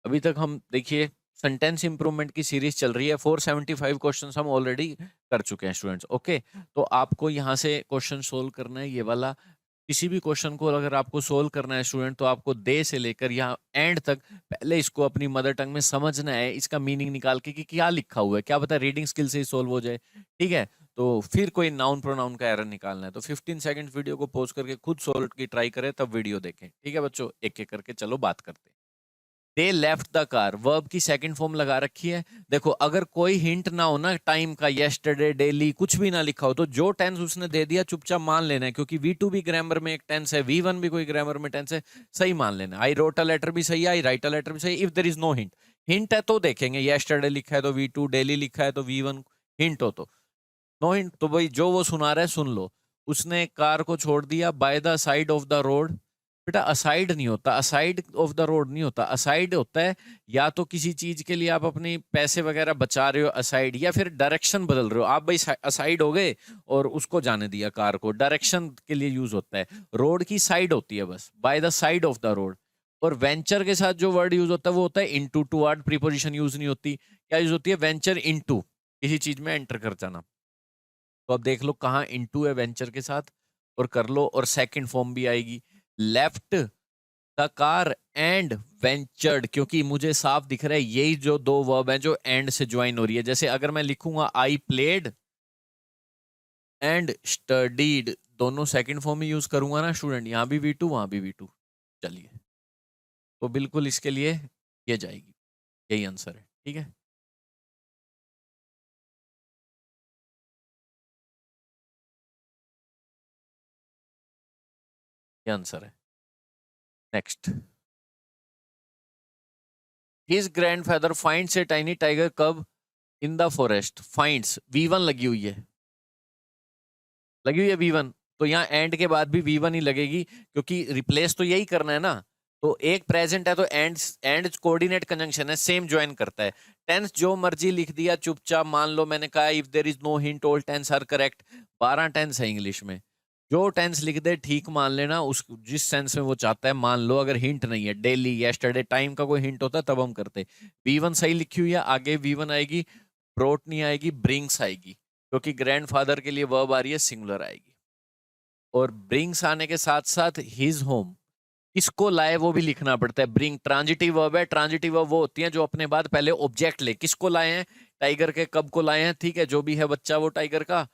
अभी तक हम देखिए सेंटेंस इंप्रूवमेंट की सीरीज चल रही है। 475 क्वेश्चंस हम ऑलरेडी कर चुके हैं स्टूडेंट्स। ओके, तो आपको यहाँ से क्वेश्चन सोल्व करना है। ये वाला किसी भी क्वेश्चन को अगर आपको सोल्व करना है स्टूडेंट, तो आपको दे से लेकर यहाँ एंड तक पहले इसको अपनी मदर टंग में समझना है, इसका मीनिंग निकाल के कि क्या लिखा हुआ है, क्या पता रीडिंग स्किल से ही सोल्व हो जाए। ठीक है, तो फिर कोई नाउन प्रोनाउन का एरर निकालना है तो 15 सेकंड वीडियो को पॉज करके खुद सोल्व की ट्राई करें, तब वीडियो देखें। ठीक है बच्चों, एक एक करके चलो बात करते हैं। They left the car, verb की सेकंड फॉर्म लगा रखी है। देखो अगर कोई हिंट ना हो ना टाइम का, यस्टरडे, डेली, कुछ भी ना लिखा हो, तो जो टेंस उसने दे दिया चुपचाप मान लेना है, क्योंकि V2 भी ग्रामर में एक टेंस है, V1 भी कोई ग्रामर में टेंस है, सही मान लेना। आई रोट अ लेटर भी सही है, आई राइट अ लेटर भी सही है, if there is no hint. Hint है तो देखेंगे, यस्टरडे लिखा है तो V2, डेली लिखा है तो V1, हिंट हो तो। नो हिंट तो भाई जो वो सुना रहा है सुन लो। उसने कार को छोड़ दिया by the side of the road. बेटा असाइड नहीं होता, असाइड ऑफ द रोड नहीं होता, असाइड होता है या तो किसी चीज के लिए आप अपनी पैसे वगैरह बचा रहे हो असाइड, या फिर डायरेक्शन बदल रहे हो आप भाई असाइड हो गए और उसको जाने दिया कार को, डायरेक्शन के लिए यूज होता है। रोड की साइड होती है बस, by the side of the road. और वेंचर के साथ जो वर्ड यूज होता है वो होता है इनटू, टुवर्ड प्रीपोजिशन यूज नहीं होती। क्या यूज होती है? वेंचर इनटू, किसी चीज में एंटर कर जाना। तो अब देख लो कहाँ इनटू है वेंचर के साथ, और कर लो। और सेकंड फॉर्म भी आएगी, left the car and ventured, क्योंकि मुझे साफ दिख रहा है यही जो दो वर्ब हैं जो एंड से ज्वाइन हो रही है। जैसे अगर मैं लिखूंगा आई प्लेड एंड स्टडीड, दोनों सेकंड फॉर्म में यूज करूंगा ना स्टूडेंट, यहां भी V2 वहां भी V2। चलिए, तो बिल्कुल इसके लिए ये जाएगी, यही आंसर है। ठीक है, ये आंसर है। Next, his grandfather finds a tiny tiger कब in the forest. Finds V1 लगी हुई है, लगी हुई है V1, तो यहाँ एंड के बाद भी V1 ही लगेगी, क्योंकि रिप्लेस तो यही करना है ना। तो एक प्रेजेंट है तो एंड, एंड कोऑर्डिनेट कंजंक्शन है, सेम ज्वाइन करता है। टेंस जो मर्जी लिख दिया चुपचाप मान लो, मैंने कहा if there is no hint all tense are correct. 12 tense है इंग्लिश में, जो टेंस लिख दे ठीक मान लेना, उस जिस सेंस में वो चाहता है मान लो। अगर हिंट नहीं है, डेली, यस्टरडे, टाइम का कोई हिंट होता है तब हम करते। V1 सही लिखी हुई है, आगे V1 आएगी, ब्रोट नहीं आएगी, ब्रिंग्स आएगी, क्योंकि ग्रैंडफादर के लिए वर्ब आ रही है, सिंगुलर आएगी। और ब्रिंग्स आने के साथ साथ हिज होम, किसको लाए वो भी लिखना पड़ता है। ब्रिंग ट्रांजिटिव वर्ब है, ट्रांजिटिव वर्ब वो होती है जो अपने बाद पहले ऑब्जेक्ट ले। किसको लाए हैं? टाइगर के, कब को लाए हैं, ठीक है, जो भी है बच्चा वो टाइगर का।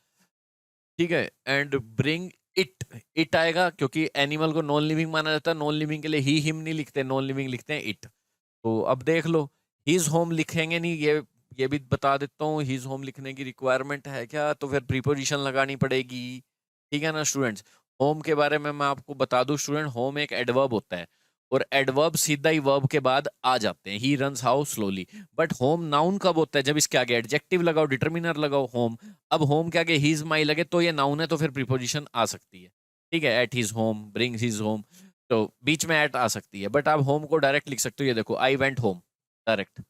ठीक है, एंड ब्रिंग इट, इट आएगा क्योंकि एनिमल को नॉन लिविंग माना जाता है, नॉन लिविंग के लिए ही हिम नहीं लिखते, नॉन लिविंग लिखते हैं इट। तो अब देख लो, हिज होम लिखेंगे नहीं, ये भी बता देता हूँ, हिज होम लिखने की रिक्वायरमेंट है क्या? तो फिर प्रीपोजिशन लगानी पड़ेगी। ठीक है ना स्टूडेंट्स। होम के बारे में मैं आपको बता दूं स्टूडेंट, होम एक एडवर्ब होता है, और एडवर्ब सीधा ही वर्ब के बाद आ जाते हैं। He runs how slowly. But home noun कब होता है? जब इसके आगे एडजेक्टिव लगाओ, डिटर्मिनर लगाओ, होम। अब होम के आगे हिज माई लगे तो ये नाउन है, तो फिर प्रीपोजिशन आ सकती है। ठीक है, at his home, brings his home, तो बीच में एट आ सकती है। बट आप होम को डायरेक्ट लिख सकते हो, ये देखो I went home, direct.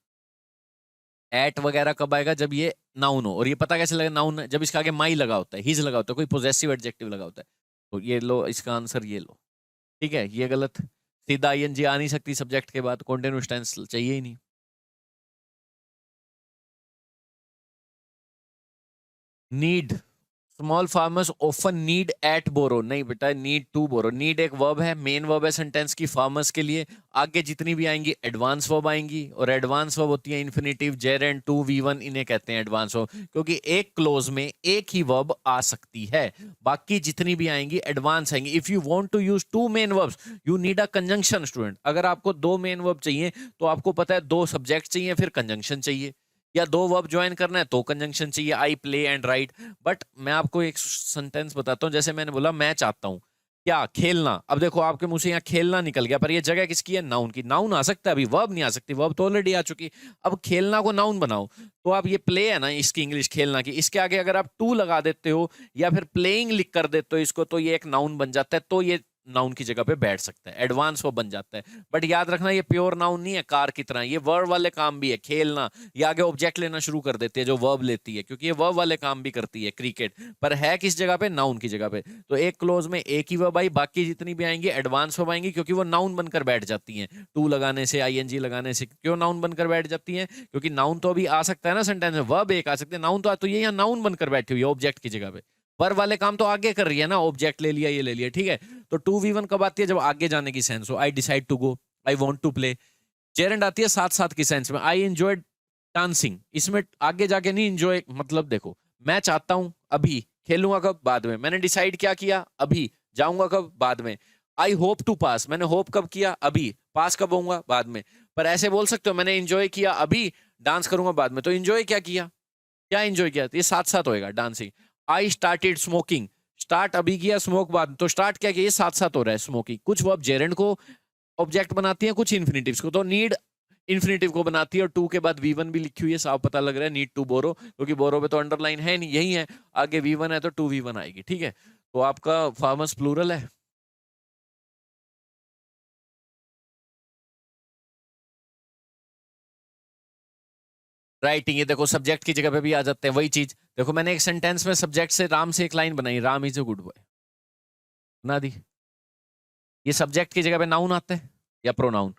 At वगैरह कब आएगा? जब ये नाउन हो। और ये पता कैसे लगे नाउन? जब इसके आगे माई लगा होता है, हिज लगा होता है, कोई पोजेसिव एडजेक्टिव लगा होता है। तो ये लो, इसका आंसर ये लो। ठीक है, ये गलत, सीधा ING आ नहीं सकती सब्जेक्ट के बाद, कॉन्टिन्यूअस टेंस चाहिए ही नहीं। Need, small farmers often need at borrow, नहीं बेटा, नीड टू बोरो। नीड एक वर्ब है, मेन वर्ब है सेंटेंस की फार्मर्स के लिए। आगे जितनी भी आएंगी एडवांस वर्ब आएंगी, और एडवांस वर्ब होती है इन्फिनेटिव, जेरेंड, टू, V1, इन्हें कहते हैं एडवांस वर्ब, क्योंकि एक क्लोज में एक ही वर्ब आ सकती है, बाकी जितनी भी आएंगी एडवांस आएंगी। If you want to use two main verbs you need a conjunction student. अगर आपको दो मेन वर्ब चाहिए तो आपको पता है दो सब्जेक्ट चाहिए, फिर कंजंक्शन चाहिए, या दो वर्ब ज्वाइन करना है तो कंजंक्शन चाहिए, I play and right. But मैं आपको एक सेंटेंस बताता हूँ, जैसे मैंने बोला मैं चाहता हूँ क्या, खेलना। अब देखो आपके मुंह से यहाँ खेलना निकल गया, पर ये जगह किसकी है? नाउन की। नाउन आ सकता है, अभी वर्ब नहीं आ सकती, वर्ब तो ऑलरेडी आ चुकी। अब खेलना को नाउन बनाओ, तो आप ये प्ले है ना इसकी इंग्लिश खेलना की, इसके आगे अगर आप टू लगा देते हो या फिर प्लेइंग लिख कर देते हो इसको, तो ये एक नाउन बन जाता है। तो ये नाउन की जगह पे बैठ सकता है, एडवांस वर्ब बन जाता है। बट याद रखना ये प्योर नाउन नहीं है कार की तरह, ये वर्ब वाले काम भी है, खेलना, ये आगे ऑब्जेक्ट लेना शुरू कर देती है जो वर्ब लेती है, क्योंकि ये वर्ब वाले काम भी करती है क्रिकेट, पर है किस जगह पे, नाउन की जगह पे। तो एक क्लोज में एक ही वर्ब आई, बाकी जितनी भी आएंगी एडवांस वर्ब आएंगी, क्योंकि वो नाउन बनकर बैठ जाती हैं, टू लगाने से, आईएनजी लगाने से। क्यों नाउन बनकर बैठ जाती हैं? क्योंकि नाउन तो अभी आ सकता है ना सेंटेंस में, वर्ब एक आ सकते हैं, नाउन तो ये यहाँ नाउन बनकर बैठी हुई है ऑब्जेक्ट की जगह पे, वर्ब वाले काम तो आगे कर रही है ना, ऑब्जेक्ट ले लिया, ये ले लिया, ठीक है। तो 2v1 कब आती है? जब आगे जाने की सेंस हो, I decide to go, I want to play. Gerund आती है साथ साथ की सेंस में, आई एंजॉय डांसिंग, इसमें आगे जाके नहीं एंजॉय, मतलब देखो मैं चाहता हूं अभी, खेलूंगा कब? बाद में। मैंने डिसाइड क्या किया? अभी। जाऊंगा कब? बाद में। आई होप टू पास, मैंने होप कब किया? अभी। पास कब होऊंगा? बाद में। पर ऐसे बोल सकते हो मैंने एंजॉय किया अभी, डांस करूंगा बाद में, तो एंजॉय क्या किया, क्या एंजॉय किया? तो ये साथ साथ होएगा, dancing. I started smoking, start अभी किया, स्मोक बाद, तो स्टार्ट क्या किया? ये साथ साथ हो रहा है स्मोकिंग। कुछ वर्ब जेरेंड को ऑब्जेक्ट बनाती है, कुछ इन्फिनिटिव्स को, तो नीड इन्फिनिटिव को बनाती है, और टू के बाद V1 भी लिखी हुई है, साफ पता लग रहा है, नीड टू बोरो, क्योंकि बोरो पे तो अंडरलाइन है नहीं, यही है, आगे V1 है तो 2v1 आएगी, ठीक है। तो आपका फार्मर्स प्लूरल है। राइटिंग, ये देखो सब्जेक्ट की जगह पे भी आ जाते हैं, वही चीज देखो, मैंने एक सेंटेंस में सब्जेक्ट से राम से एक लाइन बनाई, Ram is a good boy, बना दी। ये सब्जेक्ट की जगह पे नाउन आते हैं या प्रोनाउन।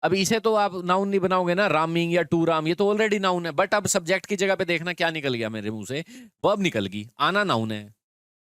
अब इसे तो आप नाउन नहीं बनाओगे ना, रामिंग या टू राम, ये तो ऑलरेडी नाउन है। बट अब सब्जेक्ट की जगह पे देखना क्या निकल गया मेरे मुंह से, वर्ब निकल गई, आना नाउन है।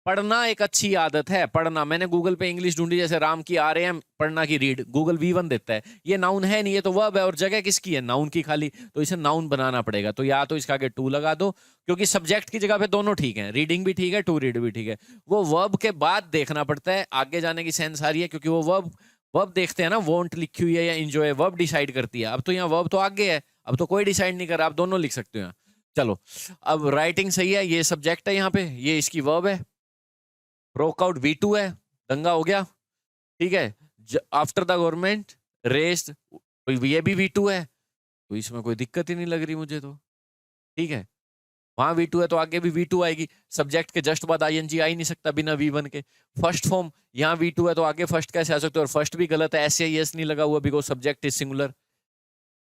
पढ़ना एक अच्छी आदत है, पढ़ना, मैंने गूगल पे इंग्लिश ढूंढी, जैसे राम की RAM, पढ़ना की रीड, गूगल V1 देता है, ये नाउन है नहीं, ये तो वर्ब है, और जगह किसकी है? नाउन की खाली, तो इसे नाउन बनाना पड़ेगा। तो या तो इसका आगे टू लगा दो, क्योंकि सब्जेक्ट की जगह पे दोनों ठीक है, रीडिंग भी ठीक है, टू रीड भी ठीक है। वो वर्ब के बाद देखना पड़ता है आगे जाने की सेंस आ रही है, क्योंकि वो वर्ब, वर्ब देखते हैं ना, वॉन्ट लिखी हुई है या इंजॉय, वर्ब डिसाइड करती है। अब तो यहाँ वर्ब तो आगे है, अब तो कोई डिसाइड नहीं कर रहा, आप दोनों लिख सकते हो यहाँ। चलो, अब राइटिंग सही है, ये सब्जेक्ट है यहाँ पे, ये इसकी वर्ब है, ब्रोक आउट V2 है, दंगा हो गया, ठीक है। आफ्टर द गवर्नमेंट रेस्ट, ये भी V2 है, तो इसमें कोई दिक्कत ही नहीं लग रही मुझे तो, ठीक है। वहां V2 है तो आगे भी V2 आएगी, सब्जेक्ट के जस्ट बाद ING आ ही नहीं सकता बिना V1 के। फर्स्ट फॉर्म, यहाँ V2 है तो आगे फर्स्ट कैसे आ सकते हो? और फर्स्ट भी गलत है, SAES नहीं लगा हुआ, because subject is singular.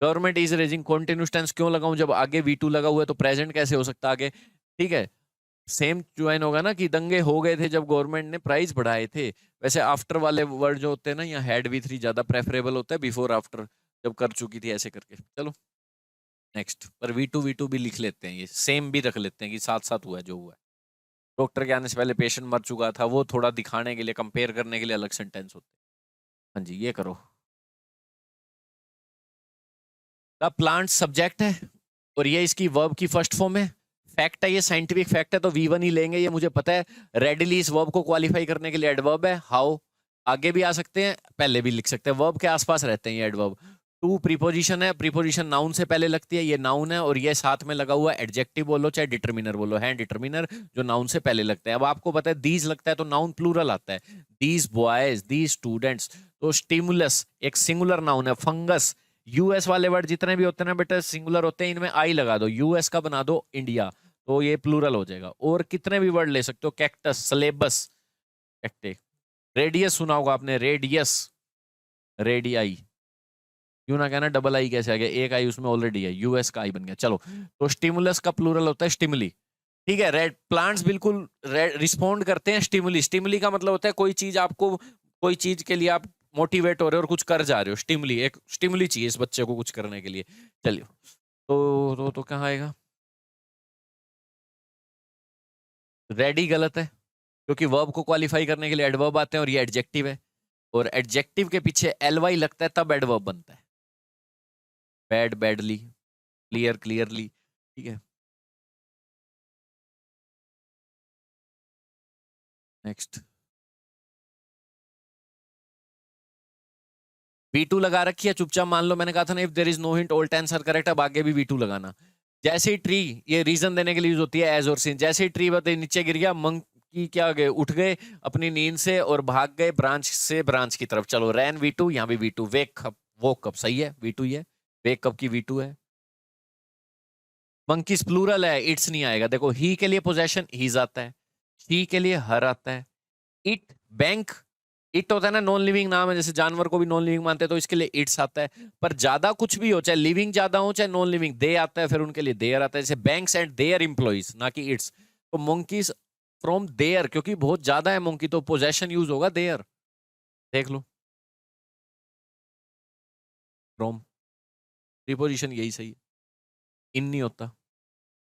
Government is raising, continuous tense क्यों लगाऊं जब आगे V2 लगा हुआ है, तो प्रेजेंट कैसे हो सकता आगे, ठीक है। सेम ज्वाइन होगा ना, कि दंगे हो गए थे जब गवर्नमेंट ने प्राइस बढ़ाए थे। वैसे आफ्टर वाले वर्ड जो होते हैं ना, यहाँ हैड V3 ज्यादा प्रेफरेबल होता है, बिफोर आफ्टर जब कर चुकी थी, ऐसे करके। चलो नेक्स्ट, पर V2 भी लिख लेते हैं, ये सेम भी रख लेते हैं कि साथ साथ हुआ है जो हुआ है। डॉक्टर के आने से पहले पेशेंट मर चुका था, वो थोड़ा दिखाने के लिए, कंपेयर करने के लिए अलग सेंटेंस होते हैं। हाँ जी, ये करो। द प्लांट सब्जेक्ट है, और ये इसकी वर्ब की फर्स्ट फॉर्म है। फैक्ट है, ये साइंटिफिक फैक्ट है, तो V1 ही लेंगे, ये मुझे पता है। रेडिली इस वर्ब को क्वालिफाई करने के लिए एडवर्ब है। हाउ, आगे भी आ सकते हैं, पहले भी लिख सकते हैं, वर्ब के आसपास रहते हैं ये एडवर्ब। टू प्रीपोजिशन है, प्रीपोजिशन नाउन से पहले लगती है, ये नाउन है, और ये साथ में लगा हुआ है, एडजेक्टिव बोलो चाहे डिटरमिनर बोलो, है डिटरमिनर जो नाउन से पहले लगता है। अब आपको पता है दीज लगता है तो नाउन प्लूरल आता है, दीज बॉयज, दीज स्टूडेंट्स। तो स्टिमुलस एक सिंगुलर नाउन है। फंगस, US वाले वर्ड जितने भी होते हैं ना बेटा, सिंगुलर होते हैं, इनमें आई लगा दो, US का बना दो इंडिया, तो ये प्लूरल हो जाएगा। और कितने भी वर्ड ले सकते हो, कैक्टस, सिलेबस, कैक्टे। रेडियस सुना होगा आपने, रेडियस, रेडियाई, क्यों ना कहना डबल आई कैसे आ गया, एक आई उसमें ऑलरेडी है, US का आई बन गया। चलो, तो स्टिमुलस का प्लूरल होता है स्टिमुली, ठीक है। रेड प्लांट्स बिल्कुल रिस्पॉन्ड करते हैं स्टिमुली। स्टिमुली का मतलब होता है कोई चीज आपको, कोई चीज के लिए आप मोटिवेट हो रहे हो और कुछ कर जा रहे हो, स्टिमुली, एक स्टिमुली चाहिए इस बच्चे को कुछ करने के लिए। चलिए, तो कहाँ आएगा? रेडी गलत है, क्योंकि वर्ब को क्वालिफाई करने के लिए एडवर्ब आते हैं, और ये एडजेक्टिव है, और एडजेक्टिव के पीछे LY लगता है तब एडवर्ब बनता है। बैड, बैडली, क्लियर, क्लियरली, ठीक है। नेक्स्ट, V2 लगा रखी है, चुपचाप मान लो, मैंने कहा था ना, if there is no hint all tense are correct, अब आगे भी V2 लगाना। जैसे ही ट्री, ये रीजन देने के लिए यूज होती है, एज और सिंस। जैसे ही ट्री बताइए नीचे गिर गया, मंकी क्या गए, उठ गए अपनी नींद से और भाग गए ब्रांच से ब्रांच की तरफ। चलो, रैन V2, यहाँ भी V2। वेक कप, वो कब सही है, V2 ही है। वेक कप की V2 है। मंकीज प्लूरल है, इट्स नहीं आएगा। देखो, ही के लिए पोजेशन हीज आता है, शी के लिए हर आता है। इट बैंक इट होता है ना, नॉन लिविंग नाम है, जैसे जानवर को भी नॉन लिविंग मानते हैं तो इसके लिए इट्स आता है। पर ज्यादा कुछ भी हो, चाहे लिविंग ज्यादा हो चाहे नॉन लिविंग, दे आता है, फिर उनके लिए देयर आता है, जैसे बैंक्स एंड देयर एम्प्लॉइज, ना कि इट्स। तो मंकीज फ्रॉम देयर, क्योंकि बहुत ज्यादा है मंकी, तो पोजेशन यूज होगा देयर। देख लो, फ्रॉम, प्रीपोजिशन यही सही है, इन नहीं होता।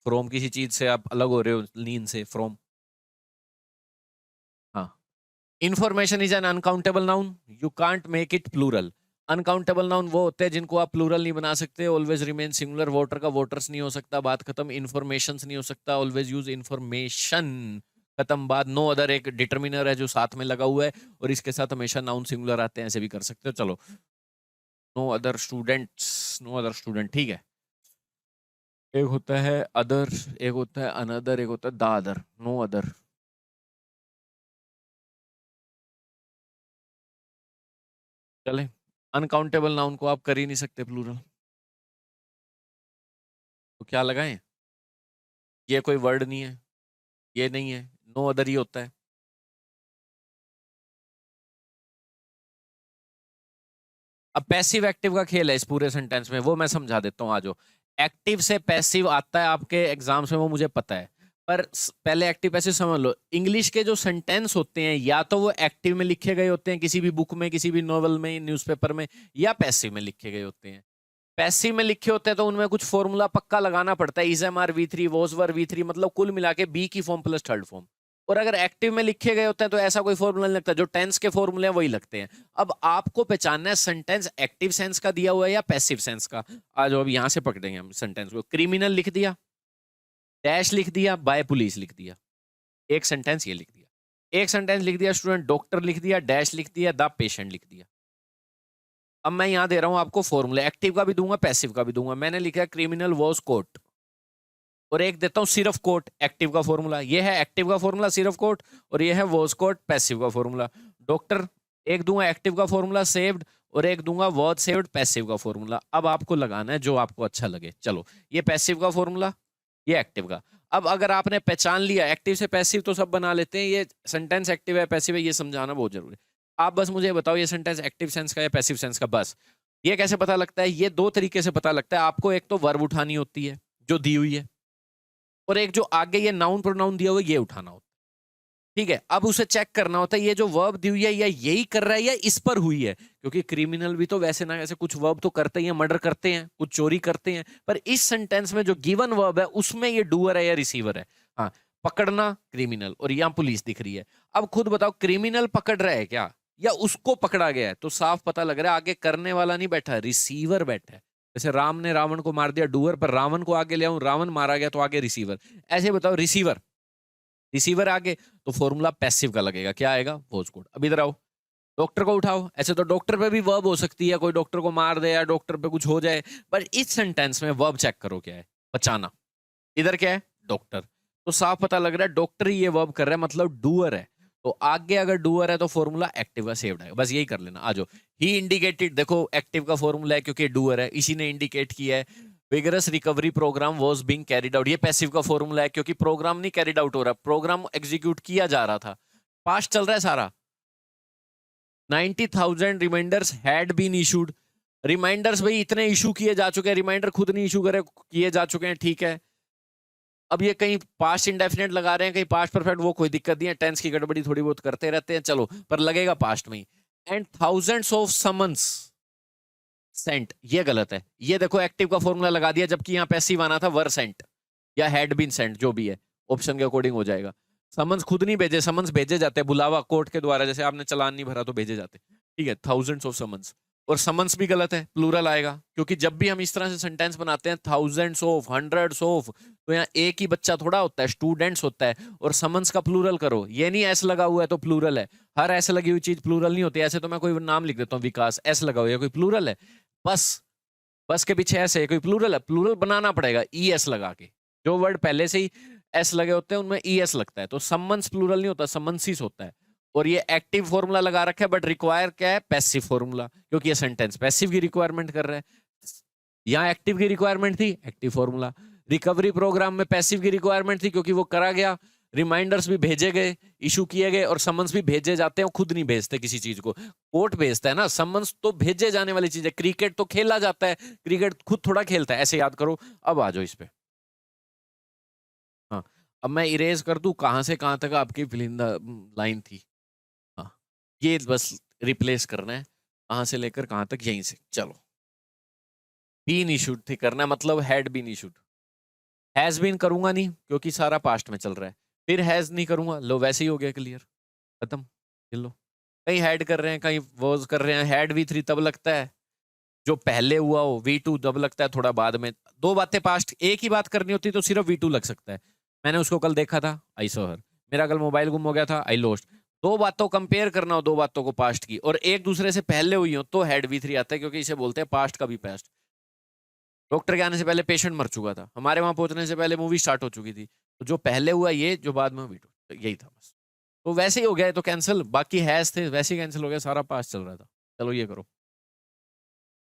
फ्रॉम किसी चीज से आप अलग हो रहे हो, लीन से, फ्रॉम। हाँ, information is an uncountable noun, you can't make it plural. Uncountable noun वो होते हैं जिनको आप प्लूरल नहीं बना सकते, ऑलवेज रिमेन सिंगुलर। वाटर का वाटर्स नहीं हो सकता, बात खत्म। इंफॉर्मेशन नहीं हो सकता, ऑलवेज यूज इंफॉर्मेशन, खत्म बात। नो अदर एक डिटर्मिनर है जो साथ में लगा हुआ है और इसके साथ हमेशा नाउन सिंगुलर आते हैं, ऐसे भी कर सकते हो। चलो, no other students, no other student, ठीक है। एक होता है अदर, एक होता है अनदर, एक होता है द अदर, नो अदर। चले, अनकाउंटेबल नाउन को आप कर ही नहीं सकते प्लूरल, तो क्या लगाएं? ये कोई वर्ड नहीं है, ये नहीं है, नो अदर ही होता है। अब पैसिव एक्टिव का खेल है इस पूरे सेंटेंस में, वो मैं समझा देता हूँ। आज एक्टिव से पैसिव आता है आपके एग्जाम्स में, वो मुझे पता है। पर पहले एक्टिव पैसिव समझ लो। इंग्लिश के जो सेंटेंस होते हैं या तो वो एक्टिव में लिखे गए होते हैं किसी भी बुक में, किसी भी नॉवल में, न्यूज़पेपर में, या पैसिव में लिखे गए होते हैं। पैसिव में लिखे होते हैं तो उनमें कुछ फॉर्मूला पक्का लगाना पड़ता है, is am are V3, was were V3, मतलब कुल मिला के बी की फॉर्म प्लस थर्ड फॉर्म। और अगर एक्टिव में लिखे गए होते हैं तो ऐसा कोई फॉर्मूला नहीं लगता, जो टेंस के फॉर्मूले हैं वही लगते हैं। अब आपको पहचानना है सेंटेंस एक्टिव सेंस का दिया हुआ है या पैसिव सेंस का। आज अब यहां से पकड़ेंगे हम सेंटेंस को। क्रिमिनल लिख दिया, डैश लिख दिया, बाय पुलिस लिख दिया, एक सेंटेंस ये लिख दिया। एक सेंटेंस लिख दिया स्टूडेंट, डॉक्टर लिख दिया, डैश लिख दिया, द पेशेंट लिख दिया। अब मैं यहां दे रहा हूं आपको फॉर्मूला, एक्टिव का भी दूंगा पैसिव का भी दूंगा। मैंने लिखा क्रिमिनल वॉज कोर्ट, और एक देता हूं सिर्फ कोर्ट, एक्टिव का फॉर्मूला। ये है एक्टिव का फॉर्मूला सिर्फ कोर्ट, और ये है वॉज कोर्ट पैसिव का फॉर्मूला। डॉक्टर एक दूंगा एक्टिव का फॉर्मूला सेव्ड, और एक दूंगा वॉज सेव्ड पैसिव का फॉर्मूला। अब आपको लगाना है जो आपको अच्छा लगे। चलो, ये पैसिव का फॉर्मूला, ये एक्टिव का। अब अगर आपने पहचान लिया, एक्टिव से पैसिव तो सब बना लेते हैं, ये सेंटेंस एक्टिव है पैसिव है ये समझाना बहुत जरूरी है। आप बस मुझे बताओ ये सेंटेंस एक्टिव सेंस का या पैसिव सेंस का, बस। ये कैसे पता लगता है? ये दो तरीके से पता लगता है आपको। एक तो वर्ब उठानी होती है जो दी हुई है, और एक जो आगे ये नाउन प्रोनाउन दिया हुआ है ये उठाना होता है। ठीक है, अब उसे चेक करना होता है ये जो वर्ब दी हुई है या यही कर रहा है या इस पर हुई है। क्योंकि क्रिमिनल भी तो वैसे ना वैसे कुछ वर्ब तो करते ही हैं, मर्डर करते हैं, कुछ चोरी करते हैं, पर इस सेंटेंस में जो गिवन वर्ब है उसमें ये डूअर है या रिसीवर है। हाँ, पकड़ना क्रिमिनल, और यहां पुलिस दिख रही है। अब खुद बताओ, क्रिमिनल पकड़ रहा है क्या या उसको पकड़ा गया है? तो साफ पता लग रहा है आगे करने वाला नहीं बैठा, रिसीवर बैठा है। जैसे राम ने रावण को मार दिया डूअर, पर रावण को आगे ले आऊं, रावण मारा गया तो आगे रिसीवर। ऐसे बताओ, रिसीवर, रिसीवर आगे, तो फॉर्मूला पैसिव का लगेगा, क्या आएगा? Was code. अब इधर आओ, डॉक्टर को उठाओ। ऐसे तो डॉक्टर पे भी वर्ब हो सकती है, कोई डॉक्टर को मार दे या डॉक्टर पे कुछ हो जाए, पर इस सेंटेंस में वर्ब चेक करो क्या है, बचाना। इधर क्या है? डॉक्टर। तो साफ पता लग रहा है डॉक्टर ही ये वर्ब कर रहा है, मतलब डूअर है। तो आगे अगर डूअर है तो फॉर्मूला एक्टिव का सेव्ड है, बस यही कर लेना। आ जाओ, ही इंडिकेटेड, देखो एक्टिव का फॉर्मूला है क्योंकि डूअर है, इसी ने इंडिकेट किया है। Vigorous recovery programme was being carried out, ये पैसिव का फॉर्मूला है क्योंकि प्रोग्राम नहीं कैरिड आउट हो रहा, प्रोग्राम एग्जीक्यूट किया जा रहा था, पास्ट चल रहा है सारा। 90,000 reminders had been issued, reminders भाई इतने इशू किए जा चुके हैं, रिमाइंडर खुद नहीं इशू करे, किए जा चुके हैं, ठीक है। अब ये कहीं पास्ट इंडेफिनेट लगा रहे हैं, कहीं पास्ट परफेक्ट, वो कोई दिक्कत नहीं है, टेंस की गड़बड़ी थोड़ी बहुत करते रहते हैं, चलो, पर लगेगा पास्ट में ही। And thousands of summons sent, ये गलत है। ये देखो एक्टिव का फॉर्मूला लगा दिया, जबकि यहाँ पैसिव आना था वर सेंट या हैड बीन सेंट, जो भी है ऑप्शन के अकॉर्डिंग हो जाएगा। समन्स खुद नहीं भेजे, समन्स भेजे जाते हैं बुलावा कोर्ट के द्वारा, जैसे आपने चालान नहीं भरा तो भेजे जाते, ठीक है। थाउजेंड्स ऑफ समन्स, और समन्स भी गलत है, प्लूरल आएगा, क्योंकि जब भी हम इस तरह से सेंटेंस बनाते हैं थाउजेंड्स ऑफ, हंड्रेड्स ऑफ, तो यहाँ एक ही बच्चा थोड़ा होता है, स्टूडेंट्स होता है। और समन्स का प्लूरल करो, ये नहीं एस लगा हुआ है तो प्लूरल है, हर ऐसे लगी हुई चीज प्लूरल नहीं होती। ऐसे तो मैं कोई नाम लिख देता हूँ विकास, एस लगा हुआ है, कोई प्लूरल है? बस, बस के पीछे ऐसे कोई प्लूरल है? प्लूरल बनाना पड़ेगा ई एस लगा के, जो वर्ड पहले से ही एस लगे होते हैं उनमें ई एस लगता है। तो समन्स प्लूरल नहीं होता, समन्सिस होता है। और ये एक्टिव फॉर्मूला लगा रखा है, बट रिक्वायर क्या है? पैसिव फॉर्मूला, क्योंकि ये सेंटेंस पैसिव की रिक्वायरमेंट कर रहा है। यहाँ एक्टिव की रिक्वायरमेंट थी, एक्टिव फॉर्मूला। रिकवरी प्रोग्राम में पैसिव की रिक्वायरमेंट थी क्योंकि वो करा गया, रिमाइंडर्स भी भेजे गए, इशू किए गए, और समन्स भी भेजे जाते हैं, खुद नहीं भेजते किसी चीज को, कोर्ट भेजता है ना। समन्स तो भेजे जाने वाली चीज है, क्रिकेट तो खेला जाता है, क्रिकेट खुद थोड़ा खेलता है। ऐसे याद करो। अब आ जाओ इस पे। हाँ, अब मैं इरेज कर दूं कहां से कहां तक आपकी फिलिंदा लाइन थी। हाँ, ये बस रिप्लेस करना है, कहां से लेकर कहां तक, यहीं से। चलो, बीन इशूड थी करना है, मतलब had been issued. Has been करूंगा नहीं क्योंकि सारा पास्ट में चल रहा है, फिर हैज नहीं करूंगा, लो वैसे ही हो गया, क्लियर, खत्म। ये लो, कहीं हैड कर रहे हैं, कहीं वॉज कर रहे हैं। हैड V3 तब लगता है जो पहले हुआ हो, V2 तब लगता है थोड़ा बाद में। दो बातें पास्ट एक ही बात करनी होती तो सिर्फ V2 लग सकता है। मैंने उसको कल देखा था, आई सॉ हर। मेरा कल मोबाइल गुम हो गया था, आई लॉस्ट। दो बातों कंपेयर करना हो, दो बातों को पास्ट की, और एक दूसरे से पहले हुई हो, तो हैड V3 आता है, क्योंकि इसे बोलते हैं पास्ट का भी पास्ट। डॉक्टर के आने से पहले पेशेंट मर चुका था, हमारे वहां पहुंचने से पहले मूवी स्टार्ट हो चुकी थी, तो जो पहले हुआ ये, जो बाद में V2, तो यही था बस। तो वैसे ही हो गया है, तो कैंसिल। बाकी हैज थे वैसे ही कैंसिल हो गया, सारा पास्ट चल रहा था। चलो ये करो।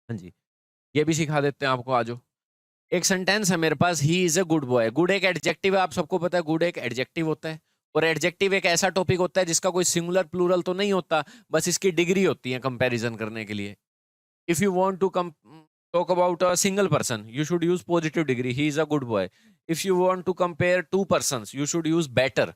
हाँ जी, ये भी सिखा देते हैं आपको, आजो। एक सेंटेंस है मेरे पास, he is a good boy. Good एक एडजेक्टिव है, आप सबको पता है, गुड एक एडजेक्टिव होता है। और एडजेक्टिव एक ऐसा टॉपिक होता है जिसका कोई सिंगुलर प्लूरल तो नहीं होता, बस इसकी डिग्री होती है कंपैरिजन करने के लिए। If you want to talk about a single person, you should use positive degree, he is a good boy. If you want to compare two persons, you should use better,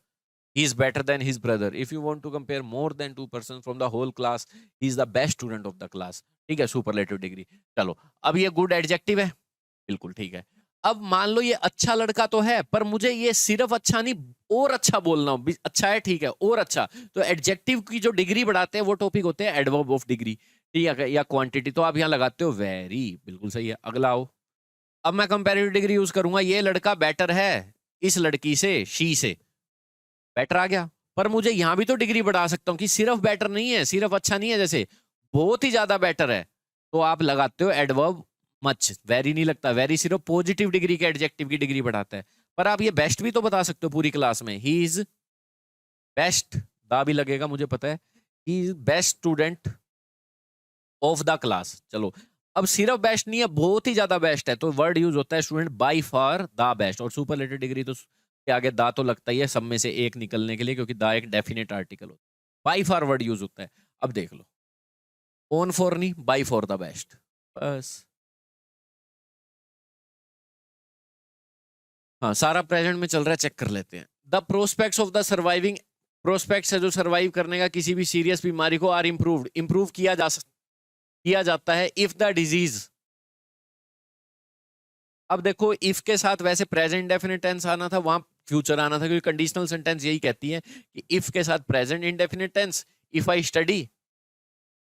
he is better than his brother. If you want to compare more than two persons from the whole class, he is the best student of the class. ठीक है, superlative degree. चलो, अब ये good adjective है, बिल्कुल ठीक है। अब मान लो ये अच्छा लड़का तो है, पर मुझे ये सिर्फ अच्छा नहीं, और अच्छा बोलना हो। अच्छा है, ठीक है, और अच्छा। तो एडजेक्टिव की जो डिग्री बढ़ाते हैं वो टॉपिक होते हैं एडवर्ब ऑफ डिग्री, ठीक है, या क्वांटिटी। तो आप यहाँ लगाते हो वेरी, बिल्कुल सही है। अगला आओ, अब मैं कंपैरेटिव डिग्री यूज करूंगा। ये लड़का बेटर है इस लड़की से, शी से, बेटर आ गया। पर मुझे यहां भी तो डिग्री बढ़ा सकता हूँ कि सिर्फ बेटर नहीं है, सिर्फ अच्छा नहीं है, जैसे बहुत ही ज्यादा बेटर है, तो आप लगाते हो एडवर्ब मच। वेरी नहीं लगता, वेरी सिर्फ पॉजिटिव डिग्री के एडजेक्टिव की डिग्री बढ़ाता है। पर आप ये बेस्ट भी तो बता सकते हो पूरी क्लास में, ही इज बेस्ट, दा भी लगेगा मुझे पता है, he is best student of the class. चलो, अब सिर्फ बेस्ट नहीं है, बहुत ही ज्यादा बेस्ट है, तो वर्ड यूज होता है student by far the best. और सुपरलेटिव डिग्री तो के आगे दा तो लगता ही है सब में से एक निकलने के लिए, क्योंकि दा एक डेफिनेट आर्टिकल होता है। बाय फार वर्ड यूज होता है। अब देख लो, ओन फॉर नहीं, बाय फॉर द बेस्ट, बस। हाँ, सारा प्रेजेंट में चल रहा है, चेक कर लेते हैं। The prospects of the surviving, prospects है जो सर्वाइव करने का किसी भी सीरियस बीमारी को, आर इम्प्रूव्ड, इम्प्रूव किया जाता है इफ द डिजीज। अब देखो, इफ के साथ वैसे प्रेजेंट इंडेफिनिट टेंस आना था, वहां फ्यूचर आना था, क्योंकि कंडीशनल सेंटेंस यही कहती है कि इफ के साथ present indefinite tense, if I study.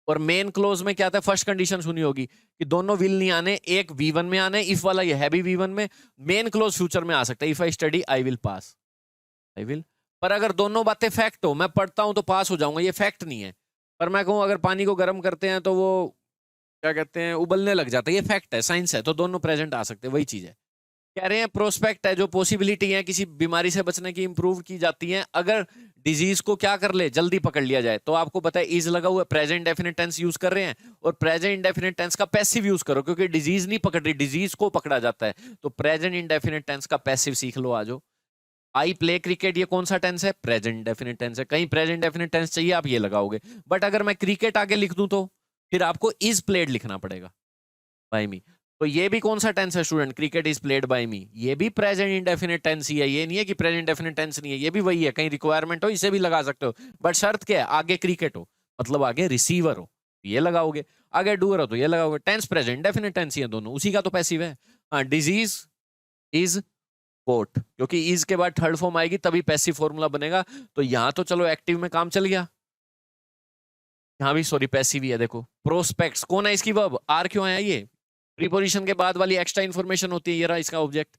और मेन क्लोज में क्या था, फर्स्ट कंडीशन सुनी होगी कि दोनों विल नहीं आने, एक V1 में आने, इफ वाला ये है भी V1 में। मेन क्लोज फ्यूचर में आ सकता है, if I study I will pass, I will. पर अगर दोनों बातें फैक्ट हो, मैं पढ़ता हूं तो पास हो जाऊंगा, ये फैक्ट नहीं है। पर मैं कहूं अगर पानी को गर्म करते हैं तो वो क्या कहते हैं, उबलने लग जाता है, ये फैक्ट है, साइंस है, तो दोनों प्रेजेंट आ सकते हैं, वही चीज है। कह रहे हैं प्रोस्पेक्ट है जो पॉसिबिलिटी है किसी बीमारी से बचने की, इंप्रूव की जाती है अगर डिजीज को क्या कर ले, जल्दी पकड़ लिया जाए। तो आपको पता है इज लगा हुआ, प्रेजेंट डेफिनेट टेंस यूज कर रहे हैं, और प्रेजेंट इंडेफिनेट टेंस का पैसिव यूज करो, क्योंकि डिजीज नहीं पकड़ रही, डिजीज को पकड़ा जाता है। तो प्रेजेंट इंडेफिनेट टेंस का पैसिव सीख लो, आज आई प्ले क्रिकेट, ये कौन सा टेंस है, प्रेजेंट डेफिनेट टेंस है। कहीं प्रेजेंट डेफिनेट टेंस चाहिए, आप ये लगाओगे। बट अगर मैं क्रिकेट आगे लिख दूं तो फिर आपको इज प्लेड लिखना पड़ेगा बाय मी। तो ये भी कौन सा टेंस है student, cricket is played by me, ये भी प्रेजेंट इंडेफिनिट टेंस ही है। ये नहीं है कि प्रेजेंट डेफिनेट टेंस नहीं है, ये भी वही है। कहीं रिक्वायरमेंट हो इसे भी लगा सकते हो, बट शर्त क्या है, आगे क्रिकेट हो, मतलब आगे रिसीवर हो, ये लगाओगे। आगे डूअर हो तो ये लगाओगे। टेंस प्रेजेंट डेफिनेट टेंस ही है दोनों, उसी का तो पैसिव है। हाँ, डिजीज इज कोट, क्योंकि इज के बाद थर्ड फॉर्म आएगी तभी पैसिव फॉर्मूला बनेगा। तो यहां तो चलो एक्टिव में काम चल गया, यहां भी सॉरी पैसिव ही है। देखो, प्रोस्पेक्ट्स कौन है इसकी वर्ब, आर क्यों आया, ये प्रीपोजिशन के बाद वाली एक्स्ट्रा इंफॉर्मेशन होती है, ये रहा इसका ऑब्जेक्ट,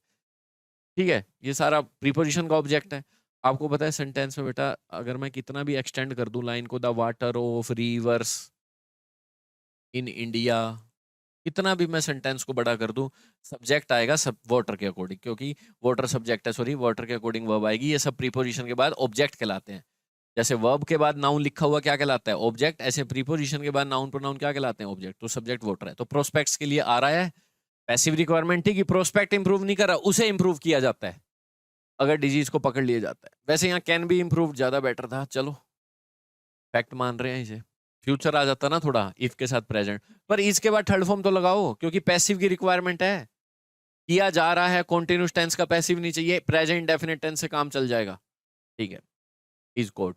ठीक है, ये सारा प्रीपोजिशन का ऑब्जेक्ट है। आपको पता है सेंटेंस में बेटा, अगर मैं कितना भी एक्सटेंड कर दूं लाइन को, the water of reverse in India, कितना भी मैं सेंटेंस को बड़ा कर दूं, सब्जेक्ट आएगा सब वाटर के अकॉर्डिंग, क्योंकि वाटर सब्जेक्ट है, सॉरी वाटर के अकॉर्डिंग वर्ब आएगी। ये सब प्रीपोजिशन के बाद ऑब्जेक्ट कहलाते हैं। जैसे वर्ब के बाद नाउन लिखा हुआ क्या कहलाता है, ऑब्जेक्ट। ऐसे प्रीपोजिशन के बाद नाउन प्रोनाउन क्या कहलाते हैं, ऑब्जेक्ट। तो सब्जेक्ट वाटर है, तो प्रोस्पेक्ट्स के लिए आ रहा है पैसिव रिक्वायरमेंट थी कि प्रोस्पेक्ट इंप्रूव नहीं कर रहा, उसे इंप्रूव किया जाता है। अगर डिजीज को पकड़ लिया जाता है। वैसे यहाँ कैन बी इम्प्रूव ज्यादा बेटर था, चलो फैक्ट मान रहे हैं इसे। फ्यूचर आ जाता ना थोड़ा इफ के साथ प्रेजेंट, पर इसके बाद थर्ड फॉर्म तो लगाओ क्योंकि पैसिव की रिक्वायरमेंट है, किया जा रहा है, कॉन्टिन्यूस टेंस का पैसिव नहीं चाहिए, प्रेजेंट डेफिनेट टेंस से काम चल जाएगा। ठीक है, इज कोट।